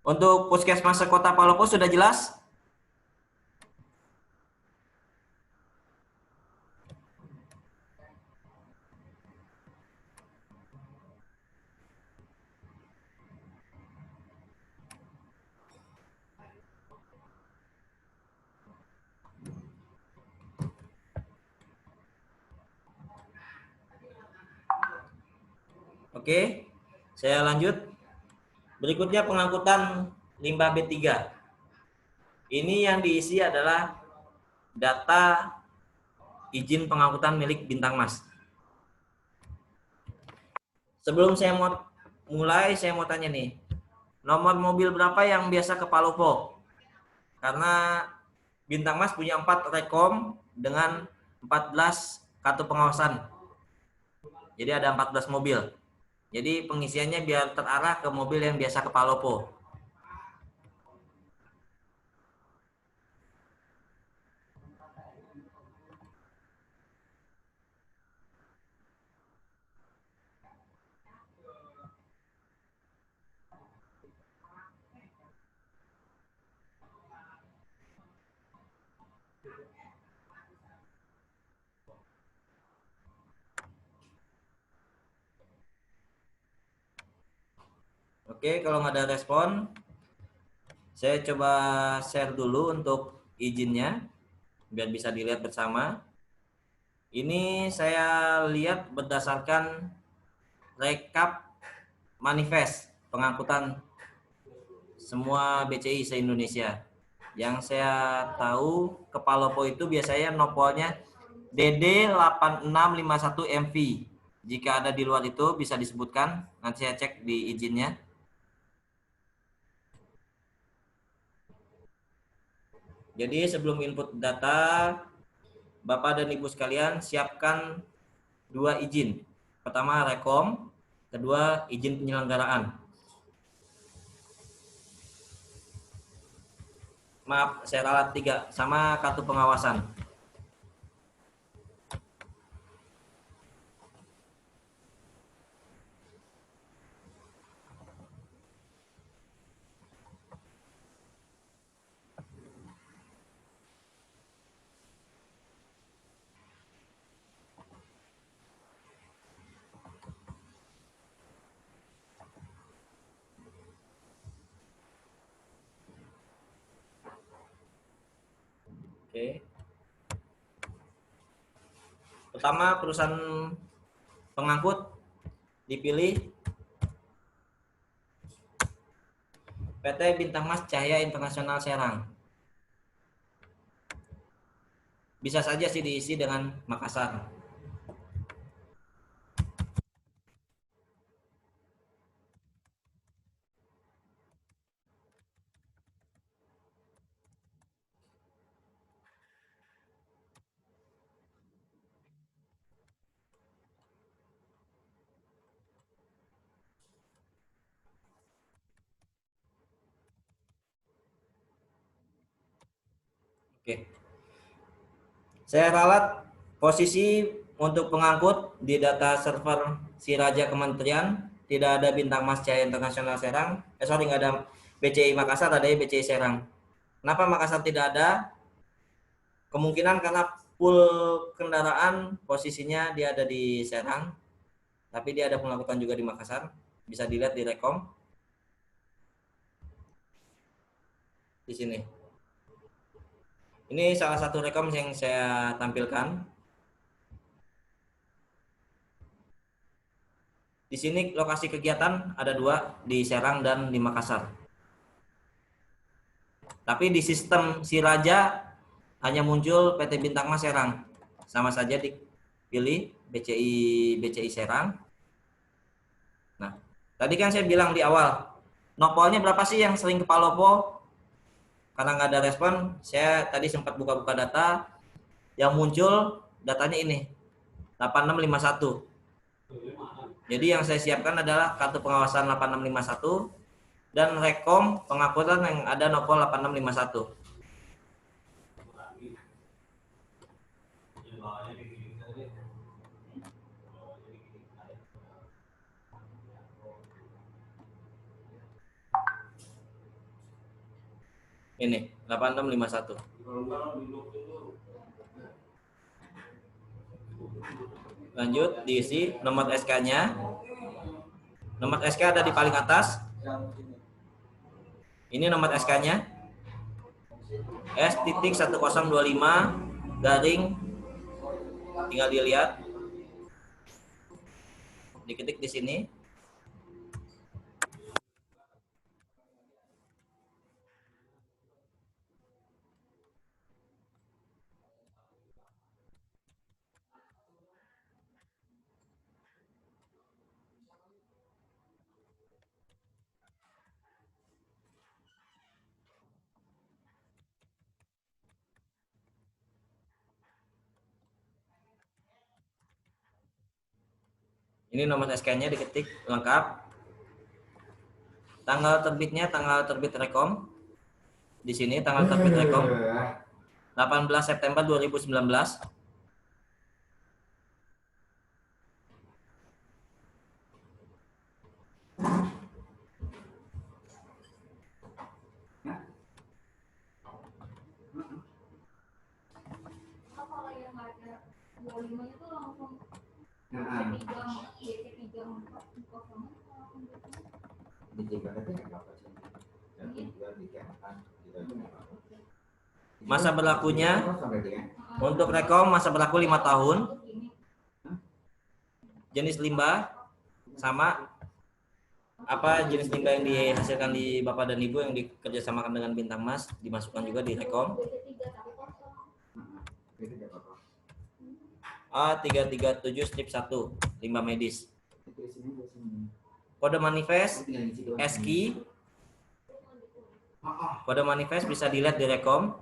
Untuk Puskesmas Kota Palopo sudah jelas? Oke, saya lanjut. Berikutnya pengangkutan limbah B3. Ini yang diisi adalah data izin pengangkutan milik Bintang Mas. Sebelum saya mau mulai, saya mau tanya nih, nomor mobil berapa yang biasa ke Palopo? Karena Bintang Mas punya 4 rekom dengan 14 kartu pengawasan. Jadi ada 14 mobil. Jadi pengisiannya biar terarah ke mobil yang biasa ke Palopo. Oke, kalau nggak ada respon, saya coba share dulu untuk izinnya, biar bisa dilihat bersama. Ini saya lihat berdasarkan rekap manifest pengangkutan semua BCI se-Indonesia. Yang saya tahu ke Palopo itu biasanya nopolnya DD8651 MV. Jika ada di luar itu bisa disebutkan, nanti saya cek di izinnya. Jadi sebelum input data, Bapak dan Ibu sekalian siapkan 2 izin. Pertama rekom, kedua izin penyelenggaraan. Maaf, saya ralat 3 sama kartu pengawasan. Oke. Pertama perusahaan pengangkut dipilih PT Bintang Mas Cahya Internasional Serang. Bisa saja sih diisi dengan Makassar. Oke. Saya ralat posisi untuk pengangkut di data server Siraja Kementerian tidak ada Bintang Mas Cahya Internasional Serang. Nggak ada BCI Makassar, ada BCI Serang. Kenapa Makassar tidak ada? Kemungkinan karena pool kendaraan posisinya dia ada di Serang, tapi dia ada pengangkutan juga di Makassar. Bisa dilihat di rekom di sini. Ini salah satu rekom yang saya tampilkan. Di sini lokasi kegiatan ada 2 di Serang dan di Makassar. Tapi di sistem Si Raja hanya muncul PT Bintang Mas Serang. Sama saja dipilih BCI Serang. Nah, tadi kan saya bilang di awal, nopolnya berapa sih yang sering ke Palopo? Karena nggak ada respon, saya tadi sempat buka-buka data, yang muncul datanya ini, 8651. Jadi yang saya siapkan adalah kartu pengawasan 8651 dan rekom pengangkutan yang ada nopol 8651. Ini 8651. Lanjut diisi nomor SK-nya. Nomor SK ada di paling atas. Ini nomor SK-nya. S.1025 garing, tinggal dilihat. Diketik di sini. Ini nomor SK-nya diketik lengkap. Tanggal terbitnya tanggal terbit Rekom. Di sini tanggal terbit Rekom 18 September 2019. Kalau yang ada 25 itu langsung Nah, ketiga empat kosong. Masa berlakunya untuk Rekom masa berlaku 5 tahun. Jenis limbah sama apa jenis limbah yang dihasilkan di Bapak dan Ibu yang dikerjasamakan dengan Bintang Mas dimasukkan juga di Rekom. A337 strip 1 limbah medis. Kode manifest SKI. Kode manifest bisa dilihat di Rekom.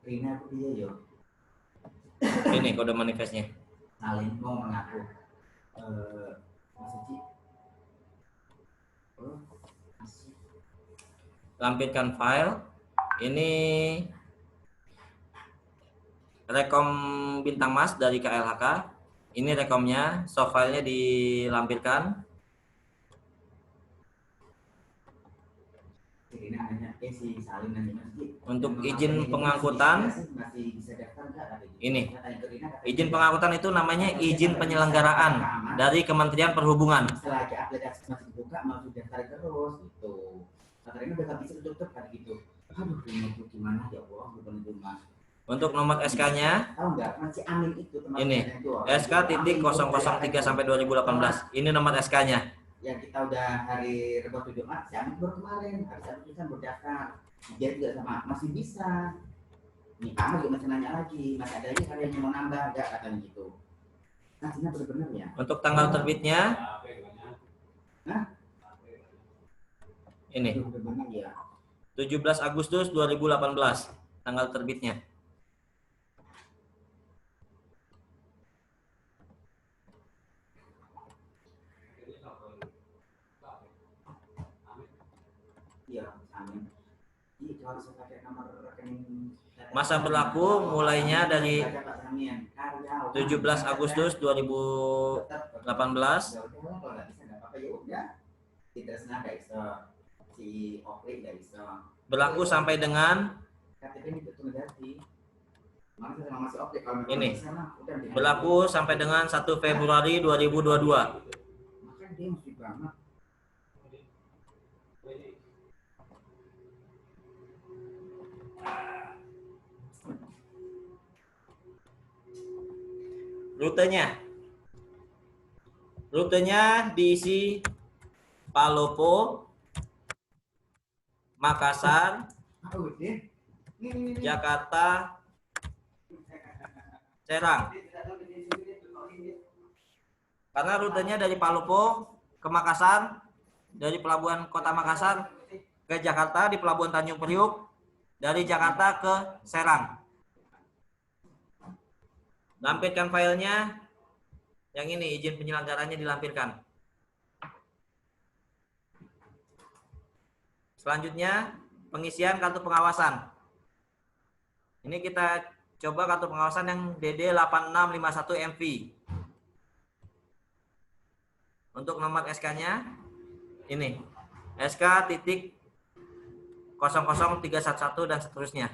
Rina aku dia yo. Ini kode manifestnya. Salin mau mengaku. Mas Ci. Oh, asik. Lampirkan file. Ini Rekom Bintang Mas dari KLHK. Ini rekomnya, soft filenya dilampirkan. Rina nanya, si Salin nanya Mas Ci. Untuk izin pengangkutan, Masih bisa daftar enggak? ini izin pengangkutan itu namanya izin penyelenggaraan dari Kementerian Perhubungan. Setelah aplikasi masih dibuka mau daftar terus gitu. Katanya udah bisa tutup kan gitu. Aduh, ini gimana ya Allah, bukan itu Mas. Untuk nomor SK-nya Tahu nggak masih Amin itu teman ini SK.003 sampai 2018. Ini nomor SK-nya. Yang kita udah hari Rabu Jumat, si Amin baru kemarin hari Sabtu kan berdaftar. Dia juga sama masih bisa. Nih kamu juga masih nanya lagi, masih ada lagi karya yang mau nambah enggak katanya gitu. Nah, benar-benar ya. Untuk tanggal terbitnya ini Benar-benar ya. 17 Agustus 2018 tanggal terbitnya. Iya, Amin. Itu harus pakai nomor rekening. Masa berlaku mulainya dari 17 Agustus 2018 berlaku sampai dengan Mana saya masih oke kalau memang Ini. di sana, udah di Berlaku sampai dengan 1 Februari 2022. Maka dia mesti banget. Rutenya. Rutenya diisi Palopo, Makassar, Udin. Jakarta, Serang. Karena rutenya dari Palopo ke Makassar, dari pelabuhan Kota Makassar ke Jakarta di Pelabuhan Tanjung Priuk, dari Jakarta ke Serang. Lampirkan filenya. Yang ini izin penyelenggaranya dilampirkan. Selanjutnya pengisian kartu pengawasan. Ini kita coba kartu pengawasan yang DD8651MV. Untuk nomor SK-nya ini SK titik 00311 dan seterusnya.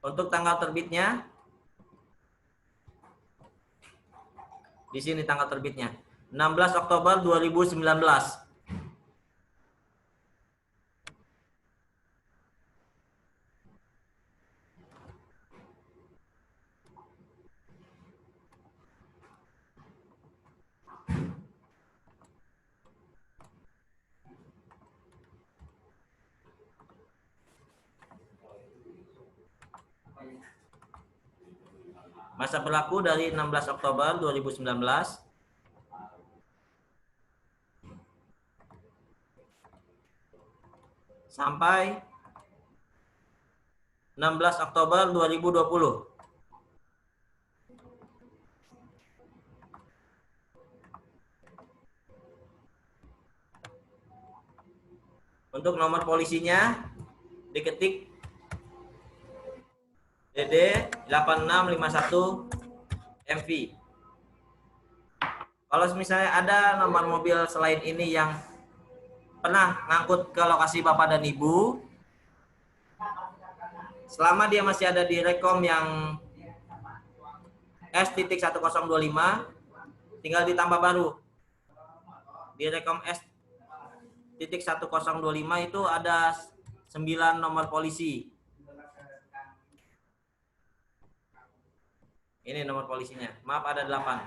Untuk tanggal terbitnya, di sini tanggal terbitnya 16 Oktober 2019. Masa berlaku dari 16 Oktober 2019 sampai 16 Oktober 2020. Untuk nomor polisinya diketik DD 8651 MV. Kalau misalnya ada nomor mobil selain ini yang pernah ngangkut ke lokasi Bapak dan Ibu, selama dia masih ada di rekom yang S.1025, tinggal ditambah baru. Di rekom S.1025 itu ada 9 nomor polisi. Ini nomor polisinya. Maaf, ada 8.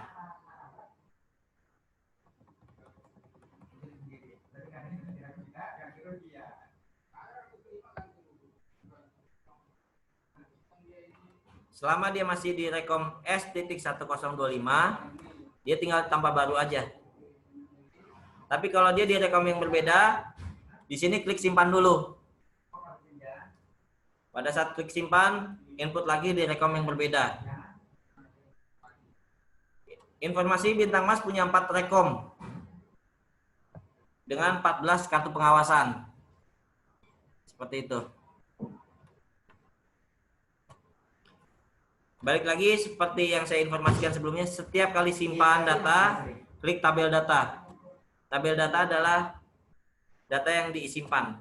Selama dia masih di rekom S.1025, dia tinggal tambah baru aja. Tapi kalau dia di rekom yang berbeda, di sini klik simpan dulu. Pada saat klik simpan, input lagi di rekom yang berbeda. Informasi Bintang Mas punya 4 rekom dengan 14 kartu pengawasan. Seperti itu. Balik lagi seperti yang saya informasikan sebelumnya, setiap kali simpan data, klik tabel data. Tabel data adalah data yang disimpan.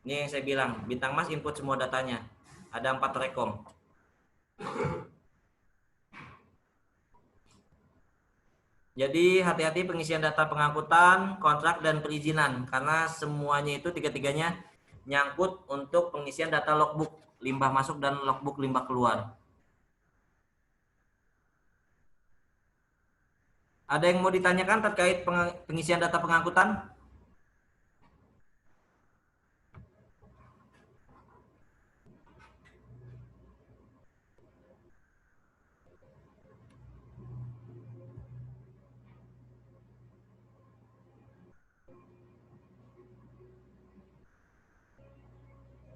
Ini yang saya bilang, Bintang Mas input semua datanya. Ada 4 rekom. Jadi hati-hati pengisian data pengangkutan, kontrak, dan perizinan. Karena semuanya itu tiga-tiganya nyangkut untuk pengisian data logbook limbah masuk dan logbook limbah keluar. Ada yang mau ditanyakan terkait pengisian data pengangkutan?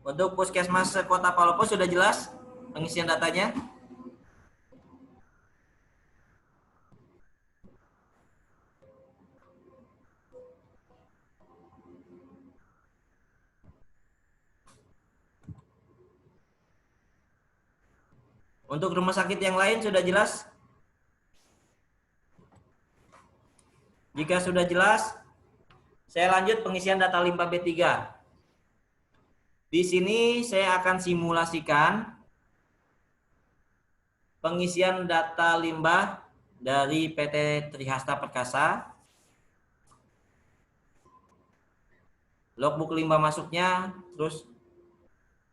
Untuk Puskesmas Kota Palopo sudah jelas pengisian datanya? Untuk rumah sakit yang lain sudah jelas? Jika sudah jelas, saya lanjut pengisian data limbah B3. Di sini saya akan simulasikan pengisian data limbah dari PT Trihasta Perkasa. Logbook limbah masuknya, terus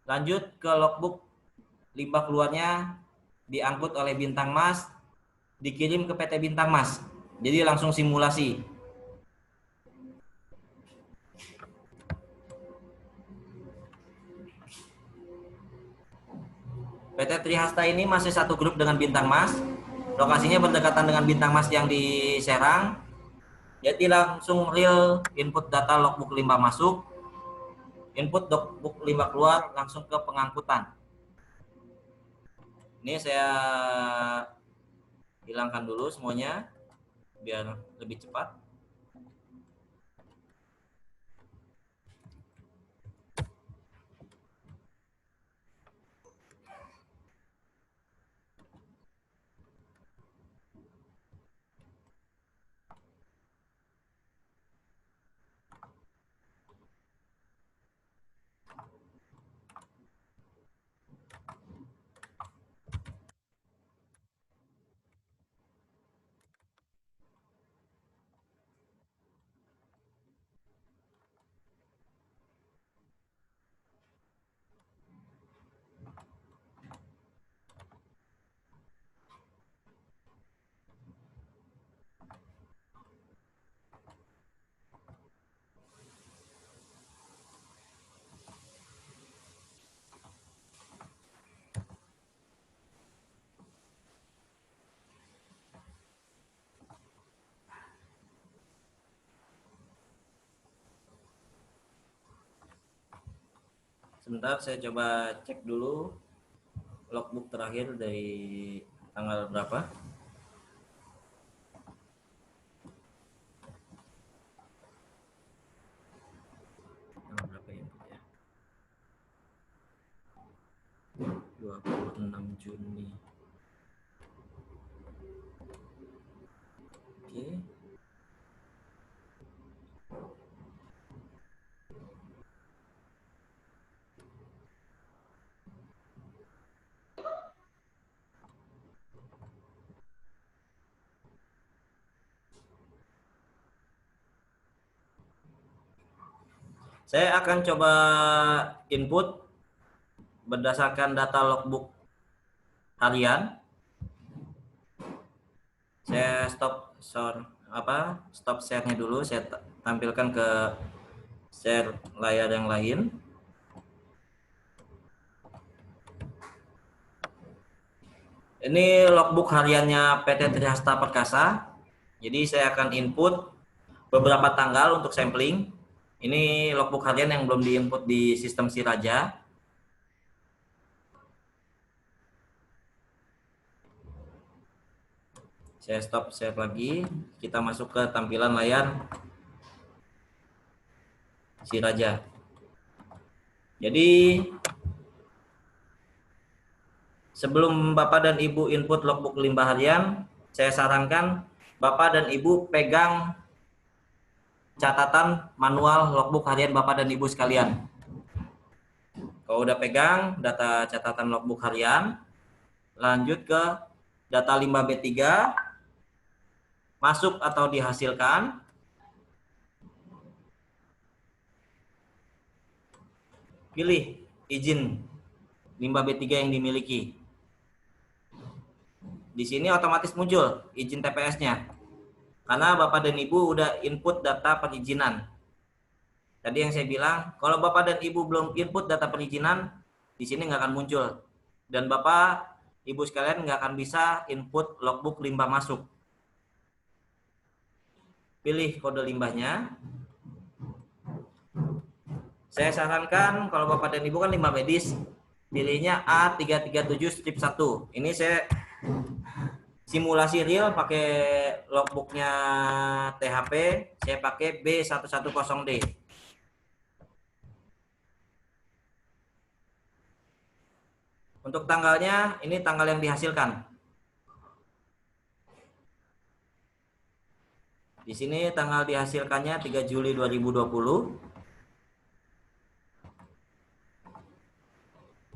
lanjut ke logbook limbah keluarnya, diangkut oleh Bintang Mas, dikirim ke PT Bintang Mas. Jadi langsung simulasi. PT Trihasta ini masih satu grup dengan Bintang Mas. Lokasinya berdekatan dengan Bintang Mas yang di Serang. Jadi langsung real input data logbook limbah masuk, input logbook limbah keluar, langsung ke pengangkutan. Ini saya hilangkan dulu semuanya biar lebih cepat. Sebentar, saya coba cek dulu logbook terakhir dari tanggal berapa. Tanggal berapa ya? 26 Juni. Oke. Saya akan coba input berdasarkan data logbook harian. Saya stop share-nya dulu. Saya tampilkan ke share layar yang lain. Ini logbook hariannya PT Trihasta Perkasa. Jadi saya akan input beberapa tanggal untuk sampling. Ini logbook harian yang belum diinput di sistem Siraja. Saya stop share lagi. Kita masuk ke tampilan layar Siraja. Jadi sebelum Bapak dan Ibu input logbook limbah harian, saya sarankan Bapak dan Ibu pegang catatan manual logbook harian Bapak dan Ibu sekalian. Kalau udah pegang data catatan logbook harian, lanjut ke data limbah B3, masuk atau dihasilkan. Pilih izin limbah B3 yang dimiliki. Di sini otomatis muncul izin TPS-nya. Karena Bapak dan Ibu udah input data perizinan. Tadi yang saya bilang, kalau Bapak dan Ibu belum input data perizinan, di sini nggak akan muncul. Dan Bapak, Ibu sekalian nggak akan bisa input logbook limbah masuk. Pilih kode limbahnya. Saya sarankan kalau Bapak dan Ibu kan limbah medis, pilihnya A337-1. Ini saya simulasi real pakai logbooknya THP, saya pakai B110D. Untuk tanggalnya, ini tanggal yang dihasilkan. Di sini tanggal dihasilkannya 3 Juli 2020.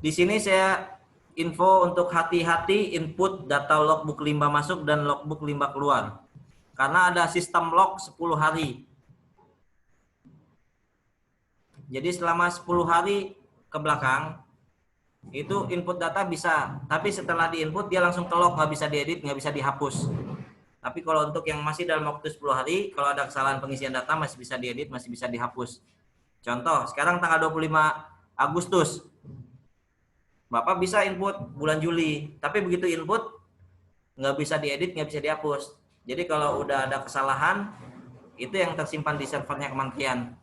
Di sini saya info untuk hati-hati input data logbook limbah masuk dan logbook limbah keluar. Karena ada sistem log 10 hari. Jadi selama 10 hari ke belakang, itu input data bisa, tapi setelah diinput dia langsung ke log, nggak bisa diedit, nggak bisa dihapus. Tapi kalau untuk yang masih dalam waktu 10 hari, kalau ada kesalahan pengisian data masih bisa diedit, masih bisa dihapus. Contoh, sekarang tanggal 25 Agustus. Bapak bisa input bulan Juli, tapi begitu input nggak bisa diedit, nggak bisa dihapus. Jadi kalau udah ada kesalahan, itu yang tersimpan di servernya kementerian.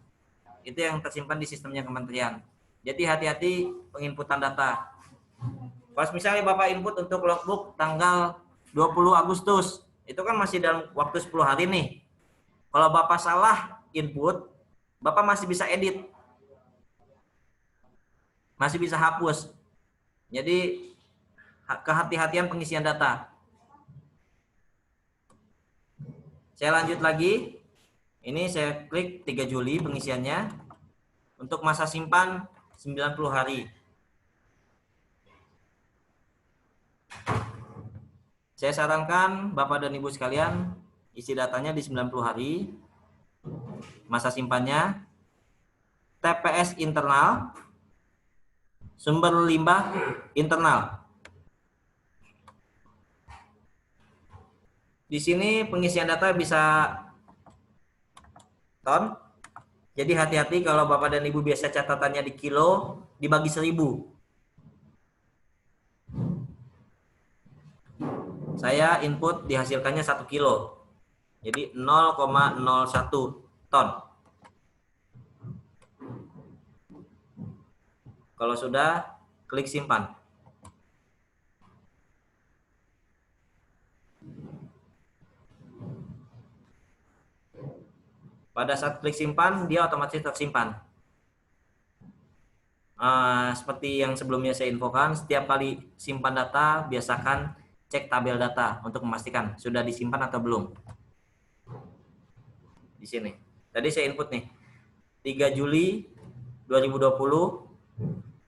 Itu yang tersimpan di sistemnya kementerian. Jadi hati-hati penginputan data. Pas misalnya Bapak input untuk logbook tanggal 20 Agustus, itu kan masih dalam waktu 10 hari nih. Kalau Bapak salah input, Bapak masih bisa edit. Masih bisa hapus. Jadi kehati-hatian pengisian data. Saya lanjut lagi. Ini saya klik 3 Juli pengisiannya. Untuk masa simpan 90 hari. Saya sarankan Bapak dan Ibu sekalian isi datanya di 90 hari. Masa simpannya TPS internal, sumber limbah internal. Di sini pengisian data bisa ton. Jadi hati-hati kalau Bapak dan Ibu biasa catatannya di kilo, dibagi 1000. Saya input dihasilkannya 1 kilo. Jadi 0,01 ton. Kalau sudah, klik simpan. Pada saat klik simpan, dia otomatis tersimpan. Seperti yang sebelumnya saya infokan, setiap kali simpan data, biasakan cek tabel data untuk memastikan sudah disimpan atau belum. Di sini. Tadi saya input nih, 3 Juli 2020,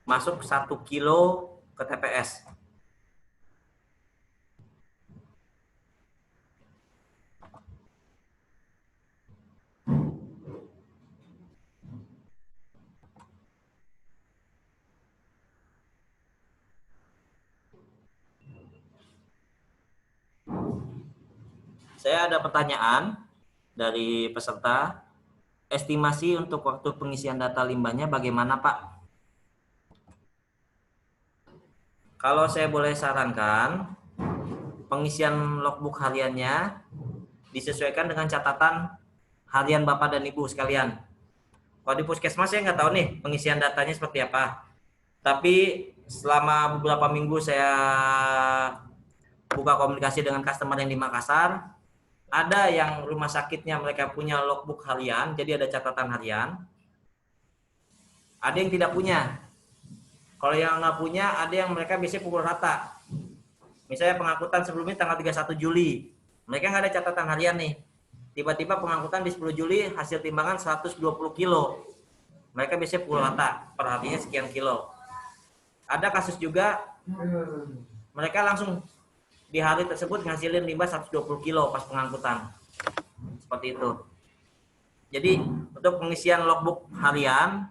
masuk 1 kilo ke TPS. Saya ada pertanyaan dari peserta. Estimasi untuk waktu pengisian data limbahnya bagaimana, Pak? Kalau saya boleh sarankan, pengisian logbook hariannya disesuaikan dengan catatan harian Bapak dan Ibu sekalian. Kalau di puskesmas saya nggak tahu nih pengisian datanya seperti apa. Tapi selama beberapa minggu saya buka komunikasi dengan customer yang di Makassar, ada yang rumah sakitnya mereka punya logbook harian, jadi ada catatan harian. Ada yang tidak punya. Kalau yang nggak punya, ada yang mereka biasanya pukul rata. Misalnya pengangkutan sebelumnya tanggal 31 Juli. Mereka nggak ada catatan harian nih. Tiba-tiba pengangkutan di 10 Juli hasil timbangan 120 kilo. Mereka biasanya pukul rata, per harinya sekian kilo. Ada kasus juga, mereka langsung di hari tersebut ngasilin limbah 120 kilo pas pengangkutan. Seperti itu. Jadi untuk pengisian logbook harian,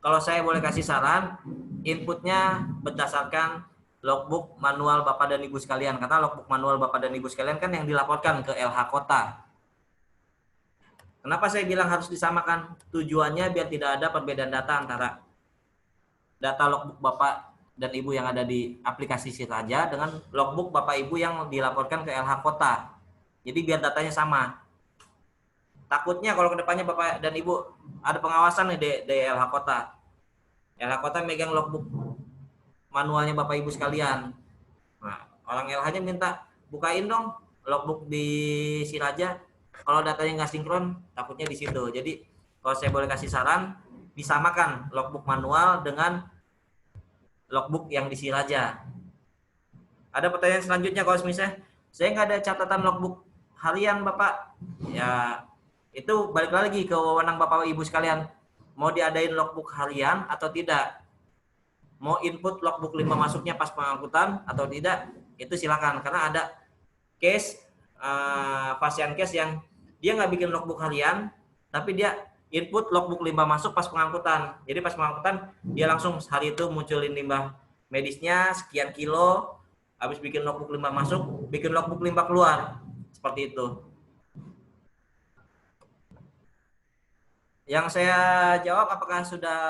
kalau saya boleh kasih saran, inputnya berdasarkan logbook manual Bapak dan Ibu sekalian. Karena logbook manual Bapak dan Ibu sekalian kan yang dilaporkan ke LH Kota. Kenapa saya bilang harus disamakan? Tujuannya biar tidak ada perbedaan data antara data logbook Bapak dan Ibu yang ada di aplikasi Siraja dengan logbook Bapak Ibu yang dilaporkan ke LH Kota. Jadi biar datanya sama. Takutnya kalau kedepannya Bapak dan Ibu ada pengawasan nih di LH Kota. LH Kota megang logbook manualnya Bapak Ibu sekalian. Nah, orang LH-nya minta bukain dong logbook di Siraja. Kalau datanya nggak sinkron, takutnya di situ. Jadi kalau saya boleh kasih saran, disamakan logbook manual dengan logbook yang di Siraja. Ada pertanyaan selanjutnya kalau misalnya saya nggak ada catatan logbook harian Bapak, ya itu balik lagi ke wewenang Bapak Ibu sekalian, mau diadain logbook harian atau tidak, mau input logbook 5 masuknya pas pengangkutan atau tidak, itu silakan. Karena ada case pasien case yang dia nggak bikin logbook harian, tapi dia input logbook limbah masuk pas pengangkutan. Jadi pas pengangkutan dia langsung hari itu munculin limbah medisnya sekian kilo, habis bikin logbook limbah masuk, bikin logbook limbah keluar. Seperti itu. Yang saya jawab apakah sudah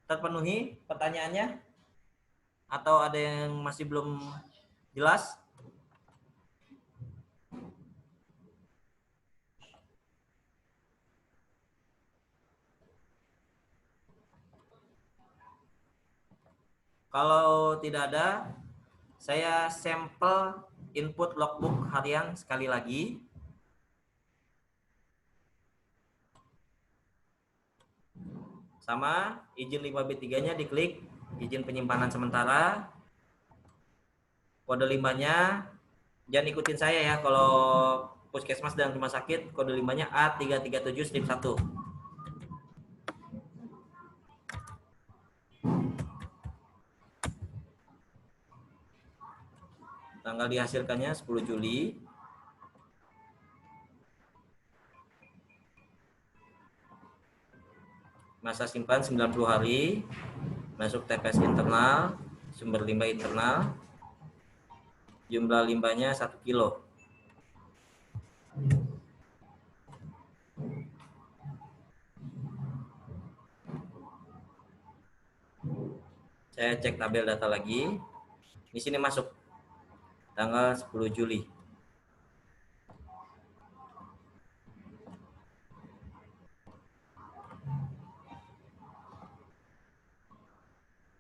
terpenuhi pertanyaannya? Atau ada yang masih belum jelas? Kalau tidak ada, saya sampel input logbook harian sekali lagi. Sama, izin 5B3-nya diklik, izin penyimpanan sementara. Kode 5-nya, jangan ikutin saya ya, kalau puskesmas dan rumah sakit, kode 5-nya A337-1. Tanggal dihasilkannya 10 Juli. Masa simpan 90 hari. Masuk TPS internal, sumber limbah internal. Jumlah limbahnya 1 kilo. Saya cek tabel data lagi. Di sini masuk tanggal 10 Juli.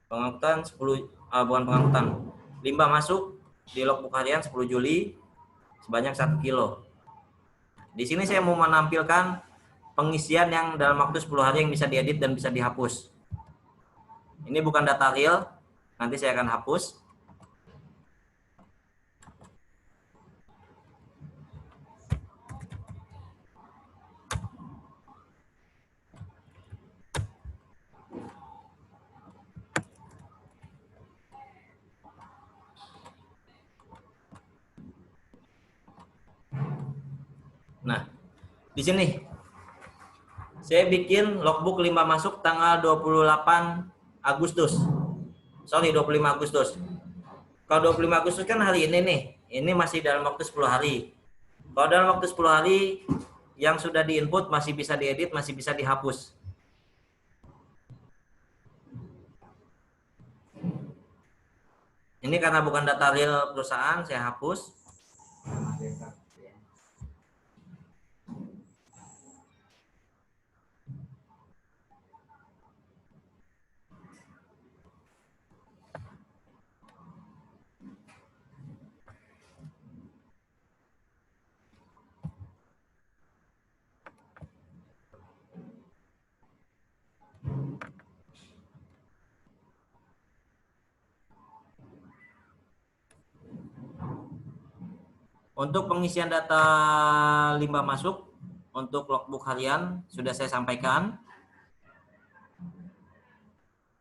Pengangkutan 10 bukan pengangkutan. Limbah masuk di logbook harian 10 Juli sebanyak 1 kilo. Di sini saya mau menampilkan pengisian yang dalam waktu 10 hari yang bisa diedit dan bisa dihapus. Ini bukan data real, nanti saya akan hapus. Nah, di sini saya bikin logbook limbah masuk tanggal 28 Agustus. Sorry, 25 Agustus. Kalau 25 Agustus kan hari ini nih. Ini masih dalam waktu 10 hari. Kalau dalam waktu 10 hari yang sudah diinput masih bisa diedit, masih bisa dihapus. Ini karena bukan data real perusahaan, saya hapus. Untuk pengisian data limbah masuk untuk logbook harian sudah saya sampaikan.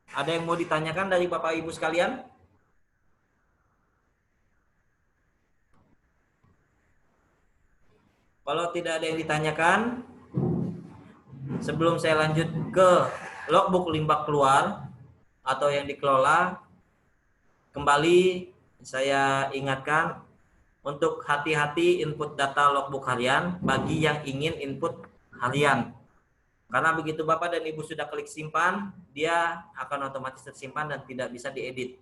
Ada yang mau ditanyakan dari Bapak Ibu sekalian? Kalau tidak ada yang ditanyakan, sebelum saya lanjut ke logbook limbah keluar atau yang dikelola, kembali saya ingatkan untuk hati-hati input data logbook harian bagi yang ingin input harian. Karena begitu Bapak dan Ibu sudah klik simpan, dia akan otomatis tersimpan dan tidak bisa diedit.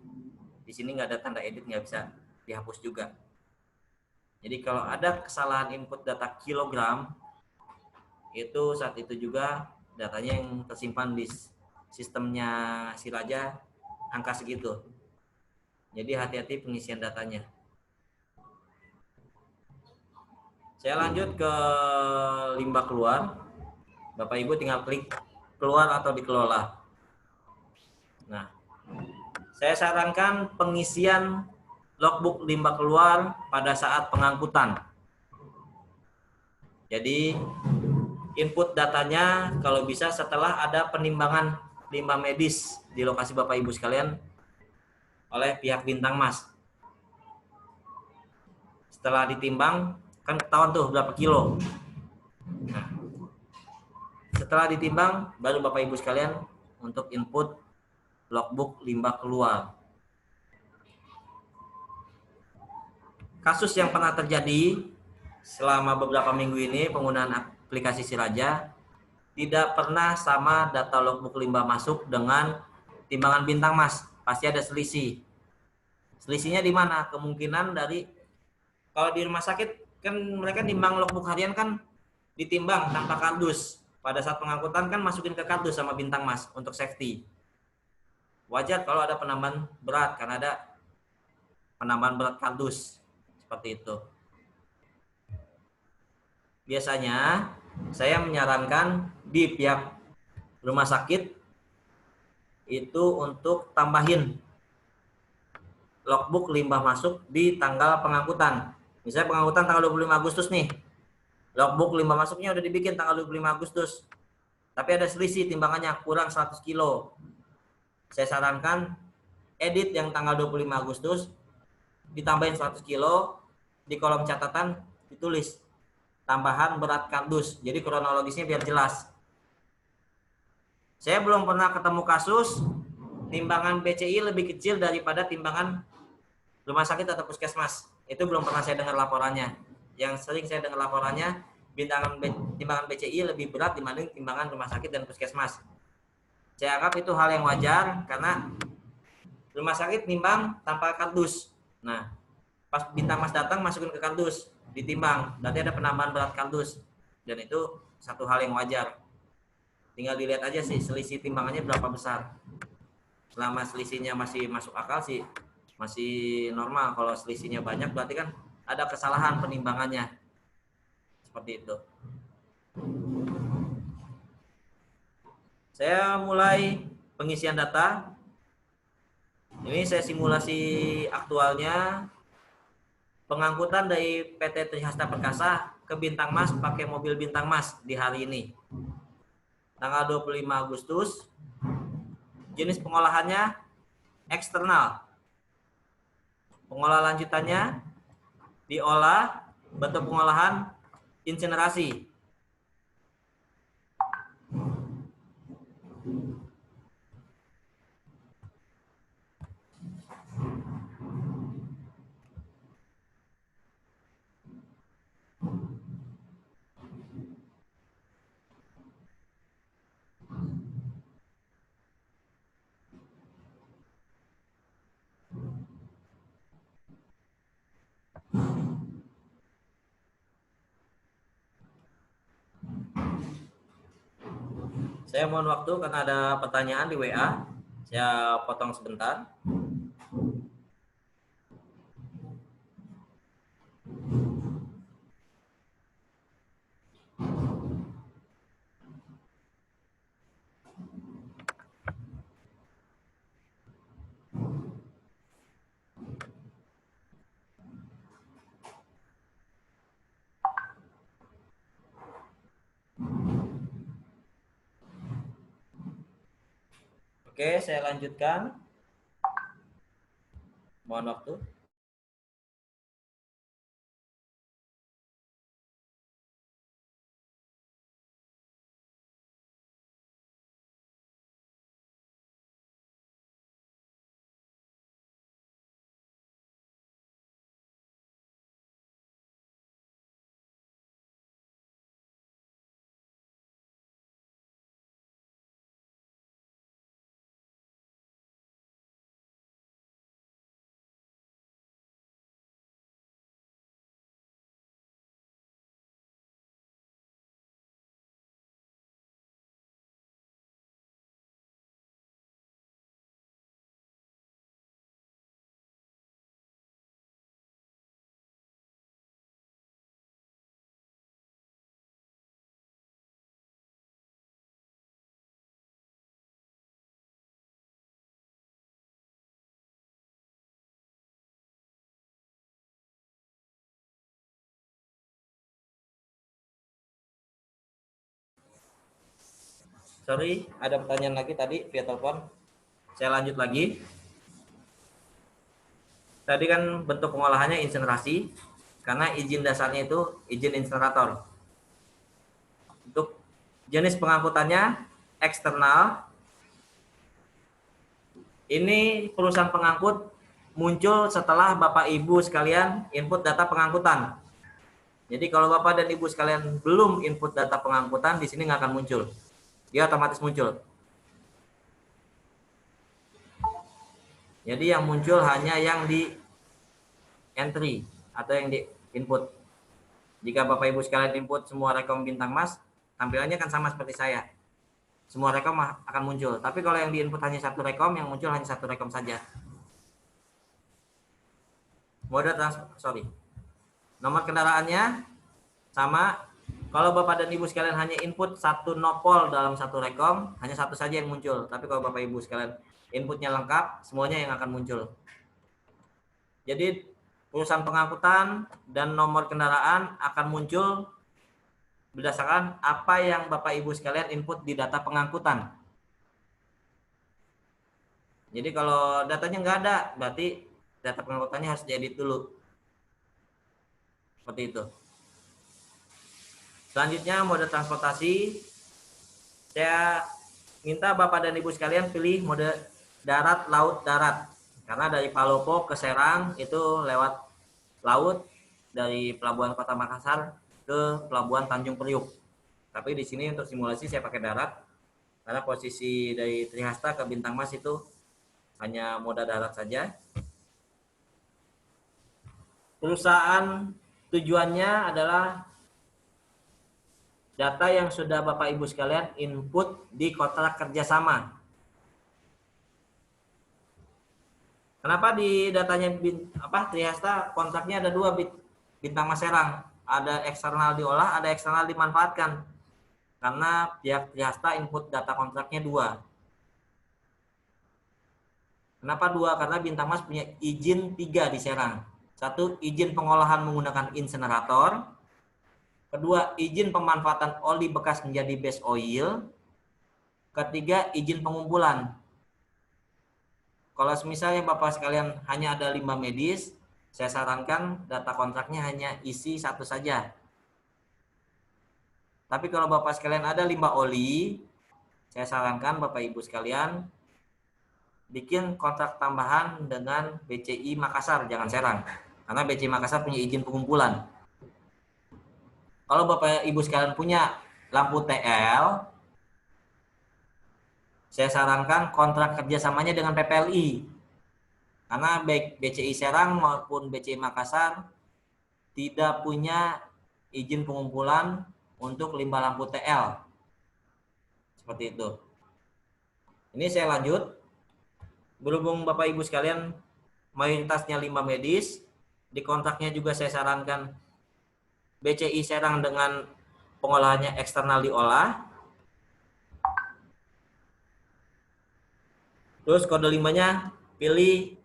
Di sini nggak ada tanda edit, nggak bisa dihapus juga. Jadi kalau ada kesalahan input data kilogram, itu saat itu juga datanya yang tersimpan di sistemnya Siraja angka segitu. Jadi hati-hati pengisian datanya. Saya lanjut ke limbah keluar. Bapak Ibu tinggal klik keluar atau dikelola. Nah, saya sarankan pengisian logbook limbah keluar pada saat pengangkutan. Jadi input datanya kalau bisa setelah ada penimbangan limbah medis di lokasi Bapak Ibu sekalian oleh pihak Bintang Mas. Setelah ditimbang kan ketahuan tuh berapa kilo. Nah, setelah ditimbang baru Bapak Ibu sekalian untuk input logbook limbah keluar. Kasus yang pernah terjadi selama beberapa minggu ini penggunaan aplikasi Siraja tidak pernah sama data logbook limbah masuk dengan timbangan Bintang Mas. Pasti ada selisih. Selisihnya di mana? Kemungkinan dari kalau di rumah sakit kan mereka timbang logbook harian kan ditimbang tanpa kardus. Pada saat pengangkutan kan masukin ke kardus sama Bintang Mas untuk safety. Wajar kalau ada penambahan berat karena ada penambahan berat kardus. Seperti itu. Biasanya saya menyarankan di pihak rumah sakit itu untuk tambahin logbook limbah masuk di tanggal pengangkutan. Misalnya pengangkutan tanggal 25 Agustus nih. Logbook limbah masuknya udah dibikin tanggal 25 Agustus. Tapi ada selisih timbangannya kurang 100 kilo. Saya sarankan edit yang tanggal 25 Agustus ditambahin 100 kilo, di kolom catatan ditulis tambahan berat kardus. Jadi kronologisnya biar jelas. Saya belum pernah ketemu kasus timbangan BCI lebih kecil daripada timbangan rumah sakit atau puskesmas. Itu belum pernah saya dengar laporannya. Yang sering saya dengar laporannya timbangan BCI lebih berat dibanding timbangan rumah sakit dan puskesmas. Saya anggap itu hal yang wajar karena rumah sakit nimbang tanpa kardus. Nah, pas Bintang Mas datang masukin ke kardus, ditimbang, berarti ada penambahan berat kardus, dan itu satu hal yang wajar. Tinggal dilihat aja sih selisih timbangannya berapa besar. Selama selisihnya masih masuk akal sih, masih normal. Kalau selisihnya banyak berarti kan ada kesalahan penimbangannya. Seperti itu. Saya mulai pengisian data. Ini saya simulasi aktualnya. Pengangkutan dari PT Trihasta Perkasa ke Bintang Mas pakai mobil Bintang Mas di hari ini. Tanggal 25 Agustus. Jenis pengolahannya eksternal. Pengolahan lanjutannya diolah, bentuk pengolahan insinerasi. Saya mohon waktu karena ada pertanyaan di WA. Saya potong sebentar. Oke, saya lanjutkan. Mohon waktu. Sorry, ada pertanyaan lagi tadi via telepon. Saya lanjut lagi. Tadi kan bentuk pengolahannya insinerasi, karena izin dasarnya itu izin insinerator. Untuk jenis pengangkutannya eksternal. Ini perusahaan pengangkut muncul setelah Bapak Ibu sekalian input data pengangkutan. Jadi kalau Bapak dan Ibu sekalian belum input data pengangkutan, di sini nggak akan muncul. Dia otomatis muncul. Jadi yang muncul hanya yang di entry atau yang di input. Jika Bapak Ibu sekalian input semua rekom bintang Mas, tampilannya kan sama seperti saya. Semua rekom akan muncul. Tapi kalau yang di input hanya satu rekom, yang muncul hanya satu rekom saja. Mode nomor kendaraannya sama. Kalau Bapak dan Ibu sekalian hanya input satu nopol dalam satu rekom, hanya satu saja yang muncul. Tapi kalau Bapak Ibu sekalian inputnya lengkap, semuanya yang akan muncul. Jadi perusahaan pengangkutan dan nomor kendaraan akan muncul berdasarkan apa yang Bapak Ibu sekalian input di data pengangkutan. Jadi kalau datanya nggak ada, berarti data pengangkutannya harus diedit dulu. Seperti itu. Selanjutnya mode transportasi. Saya minta Bapak dan Ibu sekalian pilih mode darat, laut, darat. Karena dari Palopo ke Serang itu lewat laut, dari Pelabuhan Kota Makassar ke Pelabuhan Tanjung Priuk. Tapi di sini untuk simulasi saya pakai darat karena posisi dari Trihasta ke Bintang Mas itu hanya moda darat saja. Perusahaan tujuannya adalah data yang sudah Bapak Ibu sekalian input di kontrak kerjasama. Kenapa di datanya Trihasta kontraknya ada dua, Bintang Mas Serang? Ada eksternal diolah, ada eksternal dimanfaatkan. Karena pihak Trihasta input data kontraknya dua. Kenapa dua? Karena Bintang Mas punya izin 3 di Serang. Satu, izin pengolahan menggunakan insinerator. Kedua, izin pemanfaatan oli bekas menjadi base oil. Ketiga, izin pengumpulan. Kalau misalnya Bapak sekalian hanya ada limbah medis, saya sarankan data kontraknya hanya isi satu saja. Tapi kalau Bapak sekalian ada limbah oli, saya sarankan Bapak Ibu sekalian bikin kontrak tambahan dengan BCI Makassar, jangan Serang. Karena BCI Makassar punya izin pengumpulan. Kalau Bapak Ibu sekalian punya lampu TL, saya sarankan kontrak kerjasamanya dengan PPLI. Karena baik BCI Serang maupun BCI Makassar tidak punya izin pengumpulan untuk limbah lampu TL. Seperti itu. Ini saya lanjut. Berhubung Bapak Ibu sekalian mayoritasnya limbah medis, di kontraknya juga saya sarankan BCI Serang dengan pengolahannya eksternal diolah. Terus kode limbahnya pilih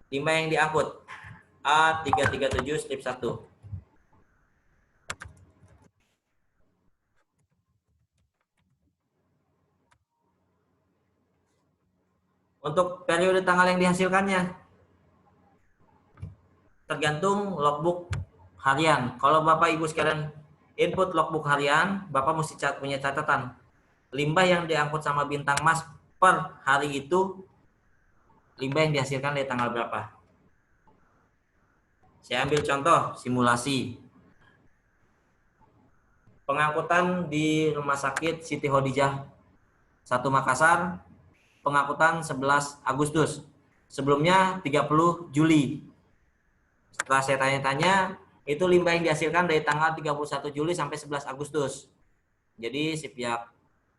limbah yang diangkut A337 strip 1. Untuk periode tanggal yang dihasilkannya tergantung logbook harian. Kalau Bapak Ibu sekalian input logbook harian, Bapak mesti punya catatan limbah yang diangkut sama Bintang Mas per hari itu, limbah yang dihasilkan dari tanggal berapa. Saya ambil contoh simulasi pengangkutan di Rumah Sakit Siti Khadijah 1 Makassar, pengangkutan 11 Agustus. Sebelumnya 30 Juli. Setelah saya tanya-tanya, itu limbah yang dihasilkan dari tanggal 31 Juli sampai 11 Agustus. Jadi si pihak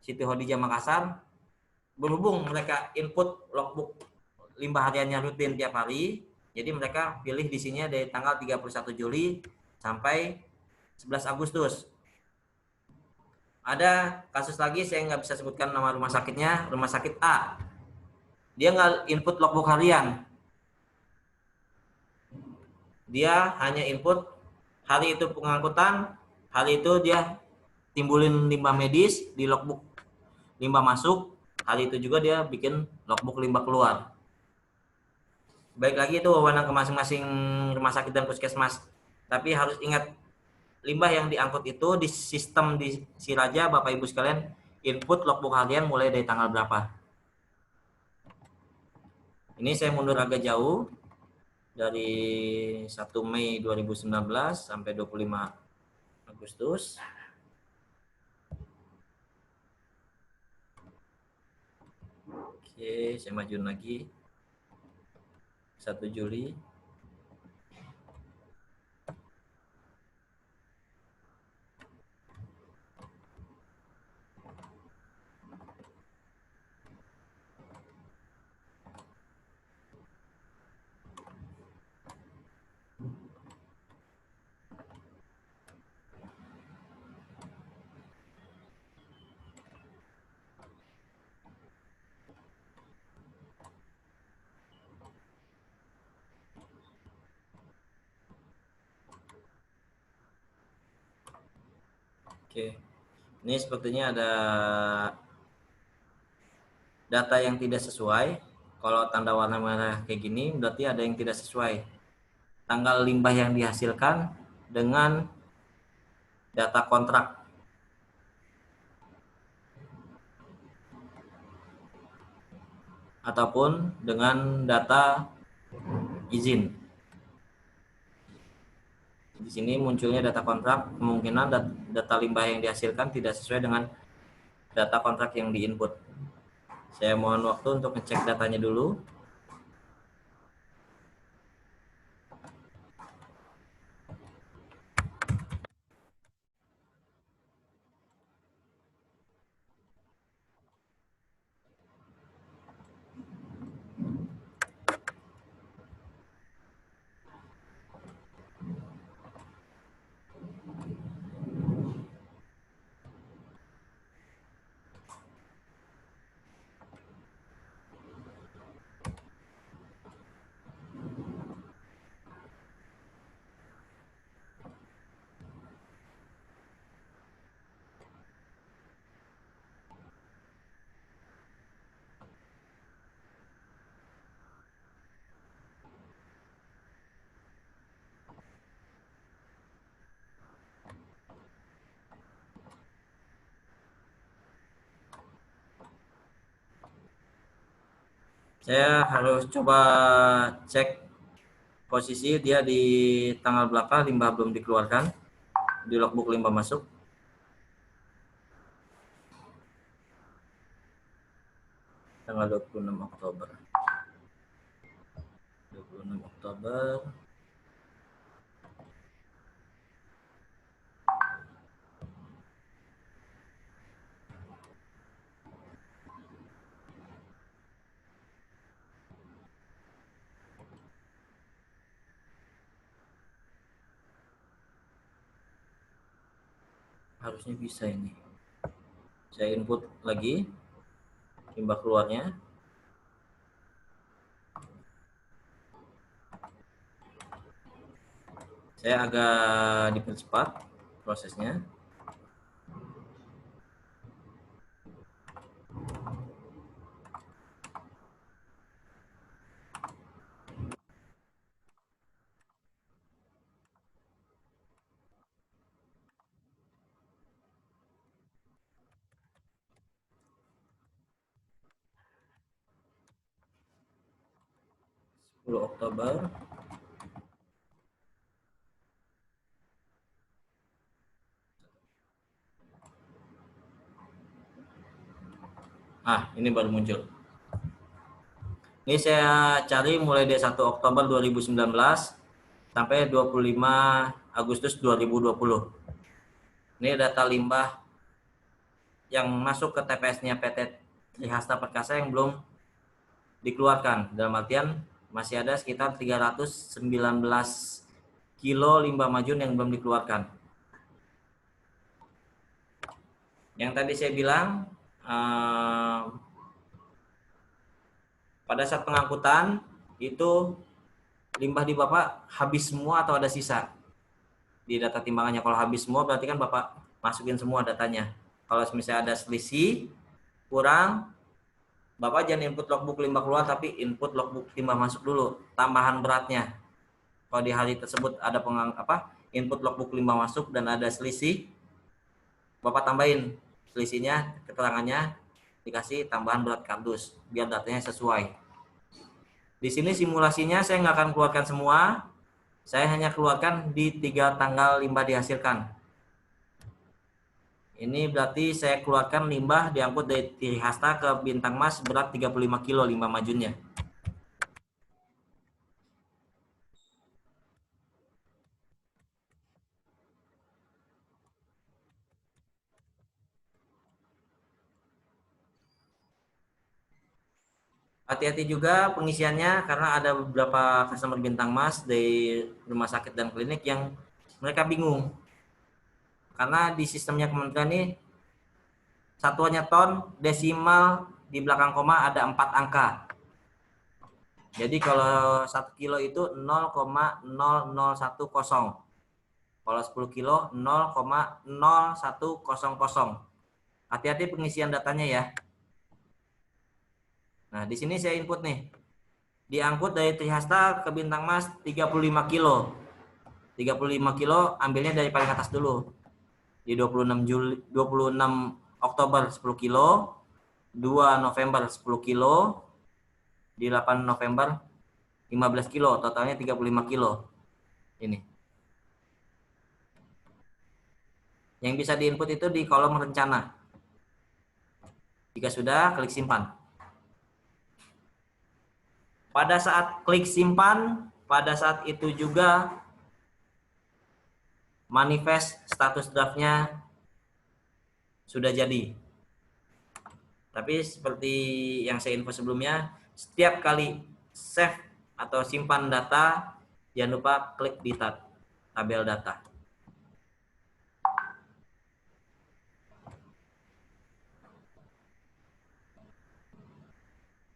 Siti Khadijah Makassar, berhubung mereka input logbook limbah hariannya rutin tiap hari, jadi mereka pilih di sini dari tanggal 31 Juli sampai 11 Agustus. Ada kasus lagi, saya nggak bisa sebutkan nama rumah sakitnya, rumah sakit A. Dia nggak input logbook harian. Dia hanya input hari itu pengangkutan, hari itu dia timbulin limbah medis di logbook limbah masuk, hari itu juga dia bikin logbook limbah keluar. Baik lagi itu wewenang ke masing-masing rumah sakit dan puskesmas. Tapi harus ingat, limbah yang diangkut itu di sistem di Siraja, Bapak Ibu sekalian, input logbook harian mulai dari tanggal berapa. Ini saya mundur agak jauh, dari 1 Mei 2019 sampai 25 Agustus. Oke, saya majuin lagi. 1 Juli. Oke, ini sepertinya ada data yang tidak sesuai. Kalau tanda warna merah kayak gini, berarti ada yang tidak sesuai. Tanggal limbah yang dihasilkan dengan data kontrak. Ataupun dengan data izin. Di sini munculnya data kontrak, kemungkinan data limbah yang dihasilkan tidak sesuai dengan data kontrak yang diinput. Saya mohon waktu untuk ngecek datanya dulu. Saya harus coba cek posisi dia di tanggal berapa limbah belum dikeluarkan di logbook limbah masuk. Tanggal 26 Oktober. 26 Oktober. Harusnya bisa ini. Saya input lagi limbah keluarnya. Saya agak dipercepat prosesnya. Oktober. Ini baru muncul. Ini saya cari mulai dari 1 Oktober 2019 sampai 25 Agustus 2020. Ini data limbah yang masuk ke TPS-nya PT Trihasta Perkasa yang belum dikeluarkan. Dalam artian masih ada sekitar 319 kilo limbah majun yang belum dikeluarkan. Yang tadi saya bilang, pada saat pengangkutan itu limbah di Bapak habis semua atau ada sisa? Di data timbangannya kalau habis semua berarti kan Bapak masukin semua datanya. Kalau misalnya ada selisih kurang, Bapak jangan input logbook limbah keluar, tapi input logbook limbah masuk dulu, tambahan beratnya. Kalau di hari tersebut ada input logbook limbah masuk dan ada selisih, Bapak tambahin selisihnya, keterangannya, dikasih tambahan berat kardus biar datanya sesuai. Di sini simulasinya saya nggak akan keluarkan semua, saya hanya keluarkan di 3 tanggal limbah dihasilkan. Ini berarti saya keluarkan limbah diangkut dari Trihasta ke Bintang Mas berat 35 kilo limbah majunnya. Hati-hati juga pengisiannya karena ada beberapa customer Bintang Mas dari rumah sakit dan klinik yang mereka bingung. Karena di sistemnya kementerian ini satuannya ton, desimal di belakang koma ada 4 angka. Jadi kalau 1 kilo itu 0,0010. Kalau 10 kilo 0,0100. Hati-hati pengisian datanya ya. Nah, di sini saya input nih. Diangkut dari Trihasta ke Bintang Mas 35 kilo. 35 kilo ambilnya dari paling atas dulu. Di 26 Oktober 10 kilo, 2 November 10 kilo, di 8 November 15 kilo, totalnya 35 kilo. Ini. Yang bisa diinput itu di kolom rencana. Jika sudah, klik simpan. Pada saat klik simpan, pada saat itu juga manifest status draftnya sudah jadi. Tapi seperti yang saya info sebelumnya, setiap kali save atau simpan data, jangan lupa klik di tabel data.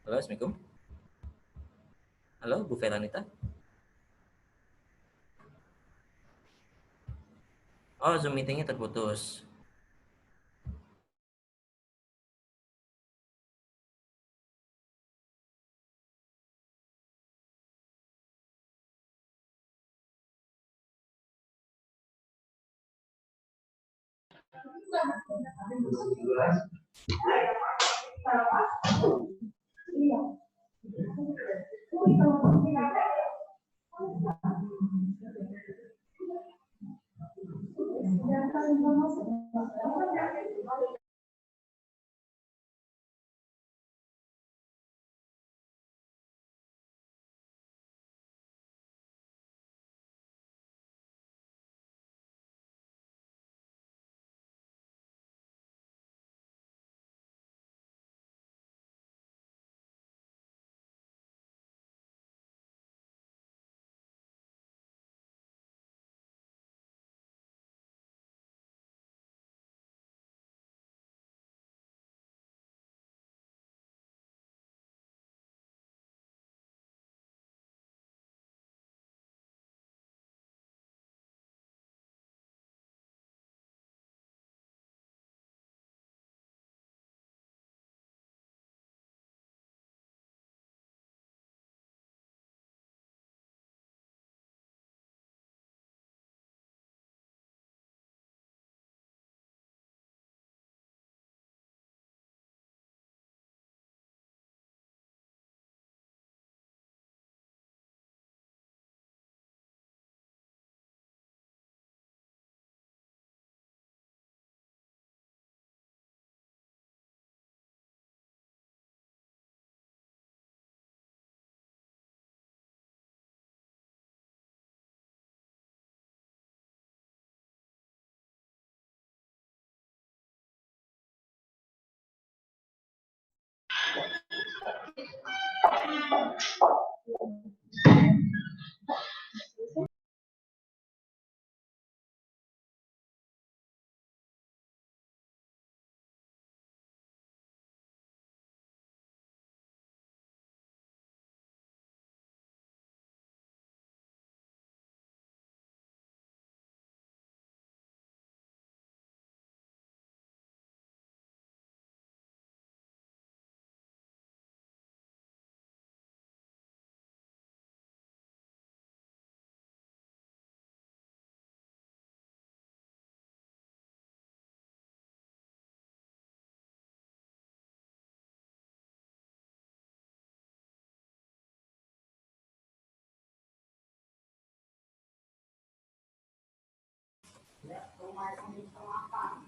Halo, Assalamualaikum. Halo, Bu Feranita. Oh, Zoom meetingnya terputus.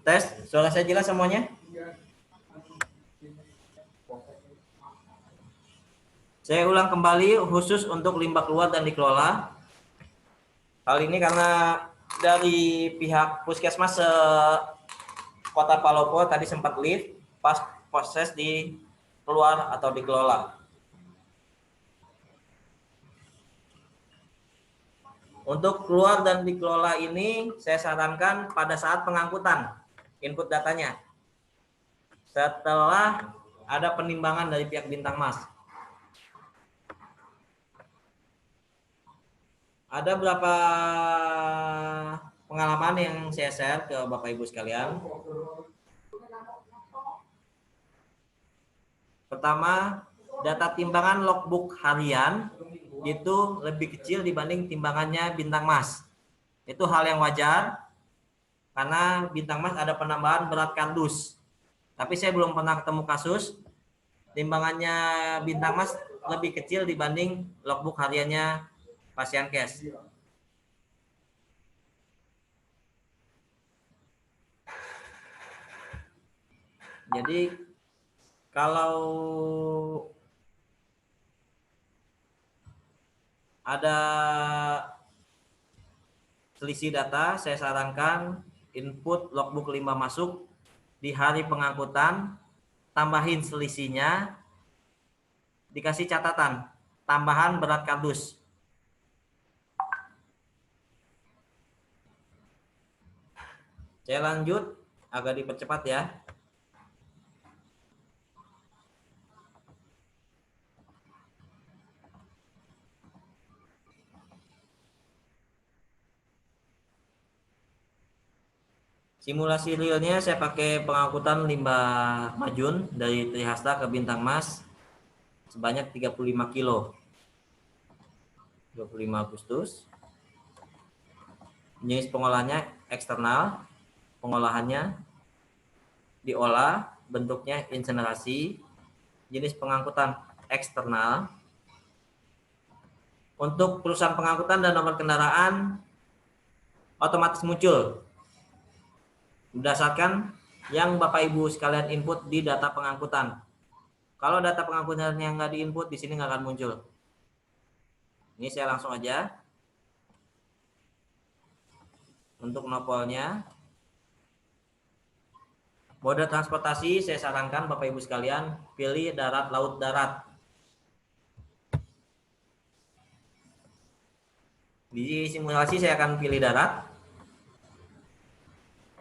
Tes, suara saya jelas semuanya? Saya ulang kembali khusus untuk limbah keluar dan dikelola. Hal ini karena dari pihak Puskesmas Kota Palopo tadi sempat lift pas proses di keluar atau dikelola. Untuk keluar dan dikelola ini saya sarankan pada saat pengangkutan input datanya. Setelah ada penimbangan dari pihak Bintang Mas. Ada beberapa pengalaman yang saya share ke Bapak Ibu sekalian. Pertama, data timbangan logbook harian itu lebih kecil dibanding timbangannya Bintang Mas. Itu hal yang wajar karena Bintang Mas ada penambahan berat kardus. Tapi saya belum pernah ketemu kasus timbangannya Bintang Mas lebih kecil dibanding logbook hariannya pasien cash. Jadi kalau ada selisih data, saya sarankan input logbook 5 masuk di hari pengangkutan, tambahin selisihnya, dikasih catatan, tambahan berat kardus. Saya lanjut, agak dipercepat ya. Simulasi realnya saya pakai pengangkutan limbah majun dari Trihasta ke Bintang Mas sebanyak 35 kilo. 25 Agustus. Jenis pengolahannya eksternal, pengolahannya diolah, bentuknya insenerasi, jenis pengangkutan eksternal. Untuk perusahaan pengangkutan dan nomor kendaraan otomatis muncul berdasarkan yang Bapak Ibu sekalian input di data pengangkutan. Kalau data pengangkutan yang nggak diinput di sini nggak akan muncul. Ini saya langsung aja. Untuk nopolnya, mode transportasi saya sarankan Bapak Ibu sekalian pilih darat, laut, darat. Di simulasi saya akan pilih darat.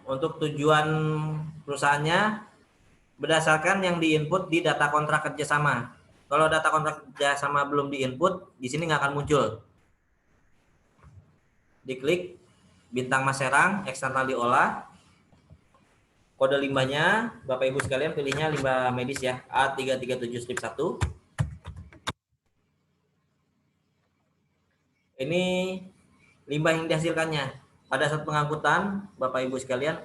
Untuk tujuan perusahaannya berdasarkan yang diinput di data kontrak kerjasama. Kalau data kontrak kerjasama belum diinput, di sini nggak akan muncul. Diklik Bintang Mas Serang, eksternal diolah. Kode limbahnya, Bapak Ibu sekalian pilihnya limbah medis ya, A337-1. Ini limbah yang dihasilkannya. Pada saat pengangkutan, Bapak Ibu sekalian,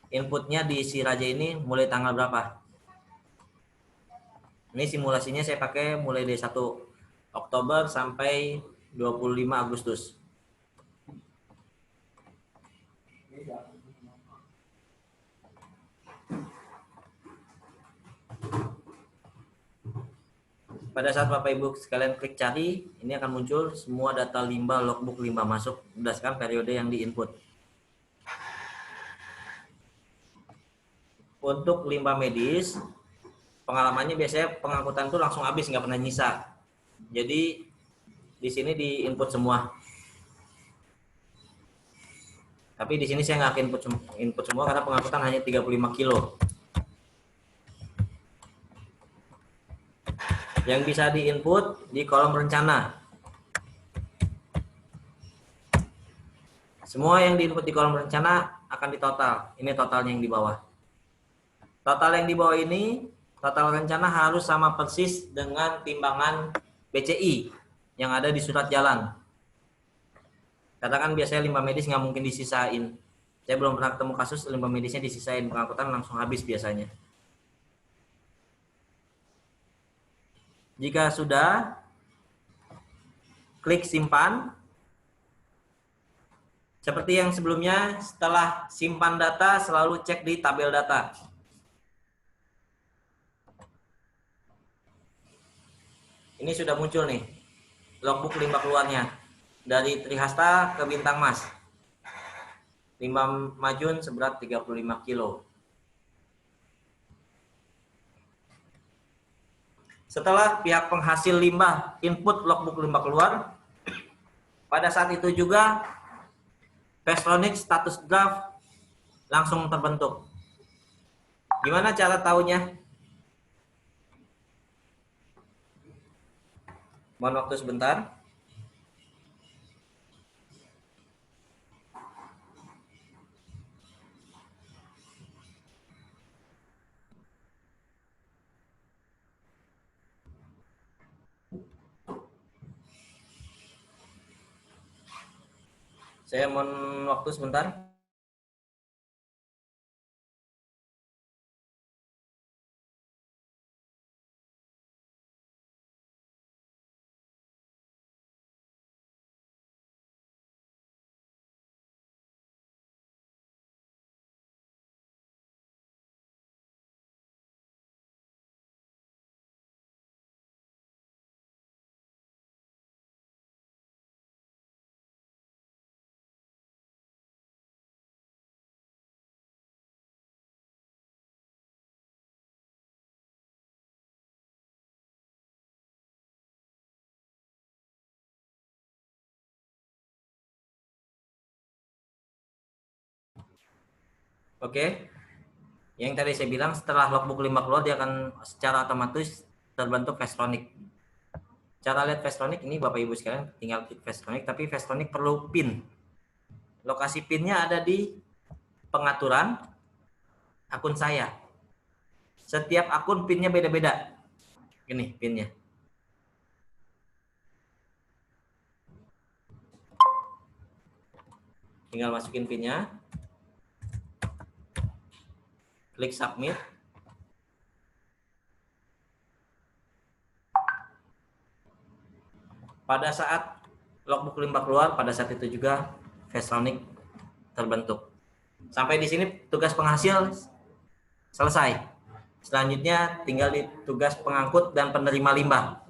inputnya di si Raja ini mulai tanggal berapa? Ini simulasinya saya pakai mulai dari 1 Oktober sampai 25 Agustus. Pada saat Bapak Ibu sekalian klik cari, ini akan muncul semua data limbah logbook limbah masuk berdasarkan periode yang diinput. Untuk limbah medis, pengalamannya biasanya pengangkutan itu langsung habis, nggak pernah nyisa. Jadi di sini diinput semua. Tapi di sini saya nggak input semua karena pengangkutan hanya 35 kilo. Yang bisa diinput di kolom rencana. Semua yang diinput di kolom rencana akan ditotal. Ini totalnya yang di bawah. Total yang di bawah ini, total rencana harus sama persis dengan timbangan BCI yang ada di surat jalan. Katakan biasanya limbah medis nggak mungkin disisain. Saya belum pernah ketemu kasus limbah medisnya disisain, pengangkutan langsung habis biasanya. Jika sudah, klik simpan. Seperti yang sebelumnya, setelah simpan data selalu cek di tabel data. Ini sudah muncul nih logbook limbah keluarnya dari Trihasta ke Bintang Mas. Limbah majun seberat 35 kilo. Setelah pihak penghasil limbah input logbook limbah keluar, pada saat itu juga Vestronic status draft langsung terbentuk. Gimana cara tahunya? Mohon waktu sebentar. Saya mohon waktu sebentar. Oke. Yang tadi saya bilang setelah logbook limbah keluar dia akan secara otomatis terbentuk Vestronic. Cara lihat Vestronic ini Bapak Ibu sekalian tinggal klik Vestronic, tapi Vestronic perlu PIN. Lokasi PIN-nya ada di pengaturan akun saya. Setiap akun PIN-nya beda-beda. Ini PIN-nya. Tinggal masukin PIN-nya. Klik submit. Pada saat logbook limbah keluar, pada saat itu juga Vestronic terbentuk. Sampai di sini tugas penghasil selesai. Selanjutnya tinggal di tugas pengangkut dan penerima limbah.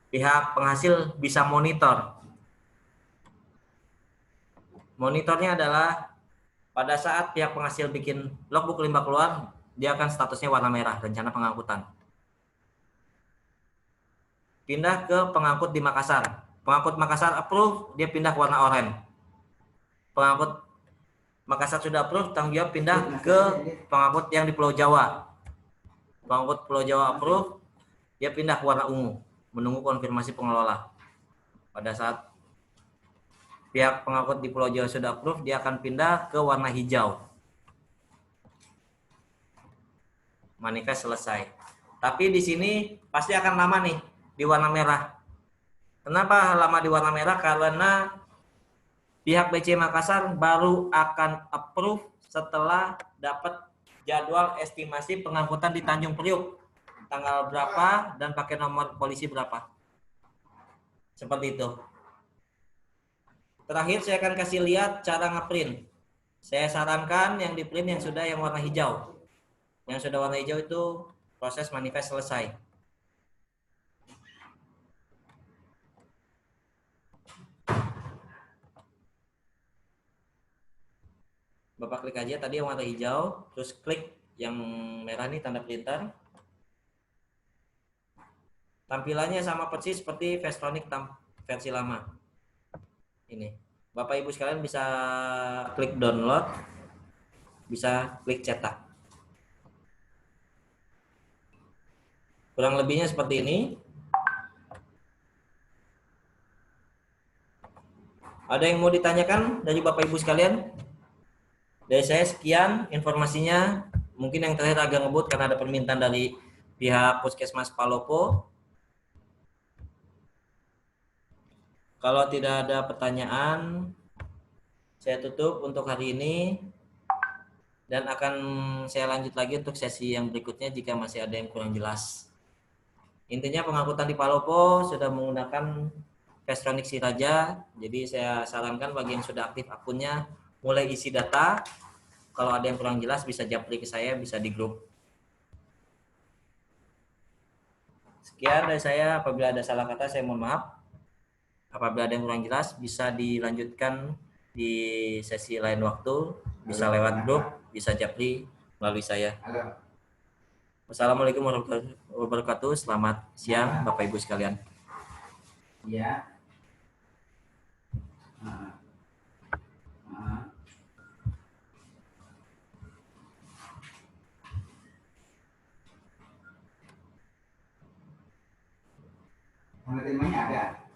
Pihak penghasil bisa monitor. Monitornya adalah pada saat pihak penghasil bikin logbook limbah keluar, dia akan statusnya warna merah, rencana pengangkutan. Pindah ke pengangkut di Makassar. Pengangkut Makassar approve, dia pindah ke warna oranye. Pengangkut Makassar sudah approve, tanggung jawab pindah ke pengangkut yang di Pulau Jawa. Pengangkut Pulau Jawa approve, dia pindah ke warna ungu, menunggu konfirmasi pengelola. Pada saat pihak pengangkut di Pulau Jawa sudah approve, dia akan pindah ke warna hijau. Manifest selesai. Tapi di sini pasti akan lama nih di warna merah. Kenapa lama di warna merah? Karena pihak BC Makassar baru akan approve setelah dapat jadwal estimasi pengangkutan di Tanjung Priuk. Tanggal berapa dan pakai nomor polisi berapa. Seperti itu. Terakhir saya akan kasih lihat cara ngeprint. Saya sarankan yang di print yang sudah yang warna hijau. Yang sudah warna hijau itu proses manifest selesai. Bapak klik aja tadi yang warna hijau, terus klik yang merah nih tanda printer. Tampilannya sama persis seperti Vestronic versi lama. Ini Bapak Ibu sekalian bisa klik download, bisa klik cetak. Kurang lebihnya seperti ini. Ada yang mau ditanyakan dari Bapak Ibu sekalian? Dari saya sekian informasinya. Mungkin yang terakhir agak ngebut karena ada permintaan dari pihak Puskesmas Palopo. Kalau tidak ada pertanyaan, saya tutup untuk hari ini dan akan saya lanjut lagi untuk sesi yang berikutnya jika masih ada yang kurang jelas. Intinya pengangkutan di Palopo sudah menggunakan Vestronic si Raja. Jadi saya sarankan bagi yang sudah aktif akunnya mulai isi data. Kalau ada yang kurang jelas bisa japri ke saya, bisa di grup. Sekian dari saya. Apabila ada salah kata saya mohon maaf. Apabila ada yang kurang jelas bisa dilanjutkan di sesi lain waktu, bisa lewat grup, bisa japri melalui saya. Halo. Wassalamualaikum warahmatullahi wabarakatuh. Selamat siang Bapak Ibu sekalian. Iya. Ah. Ah. Tanda terimanya ada.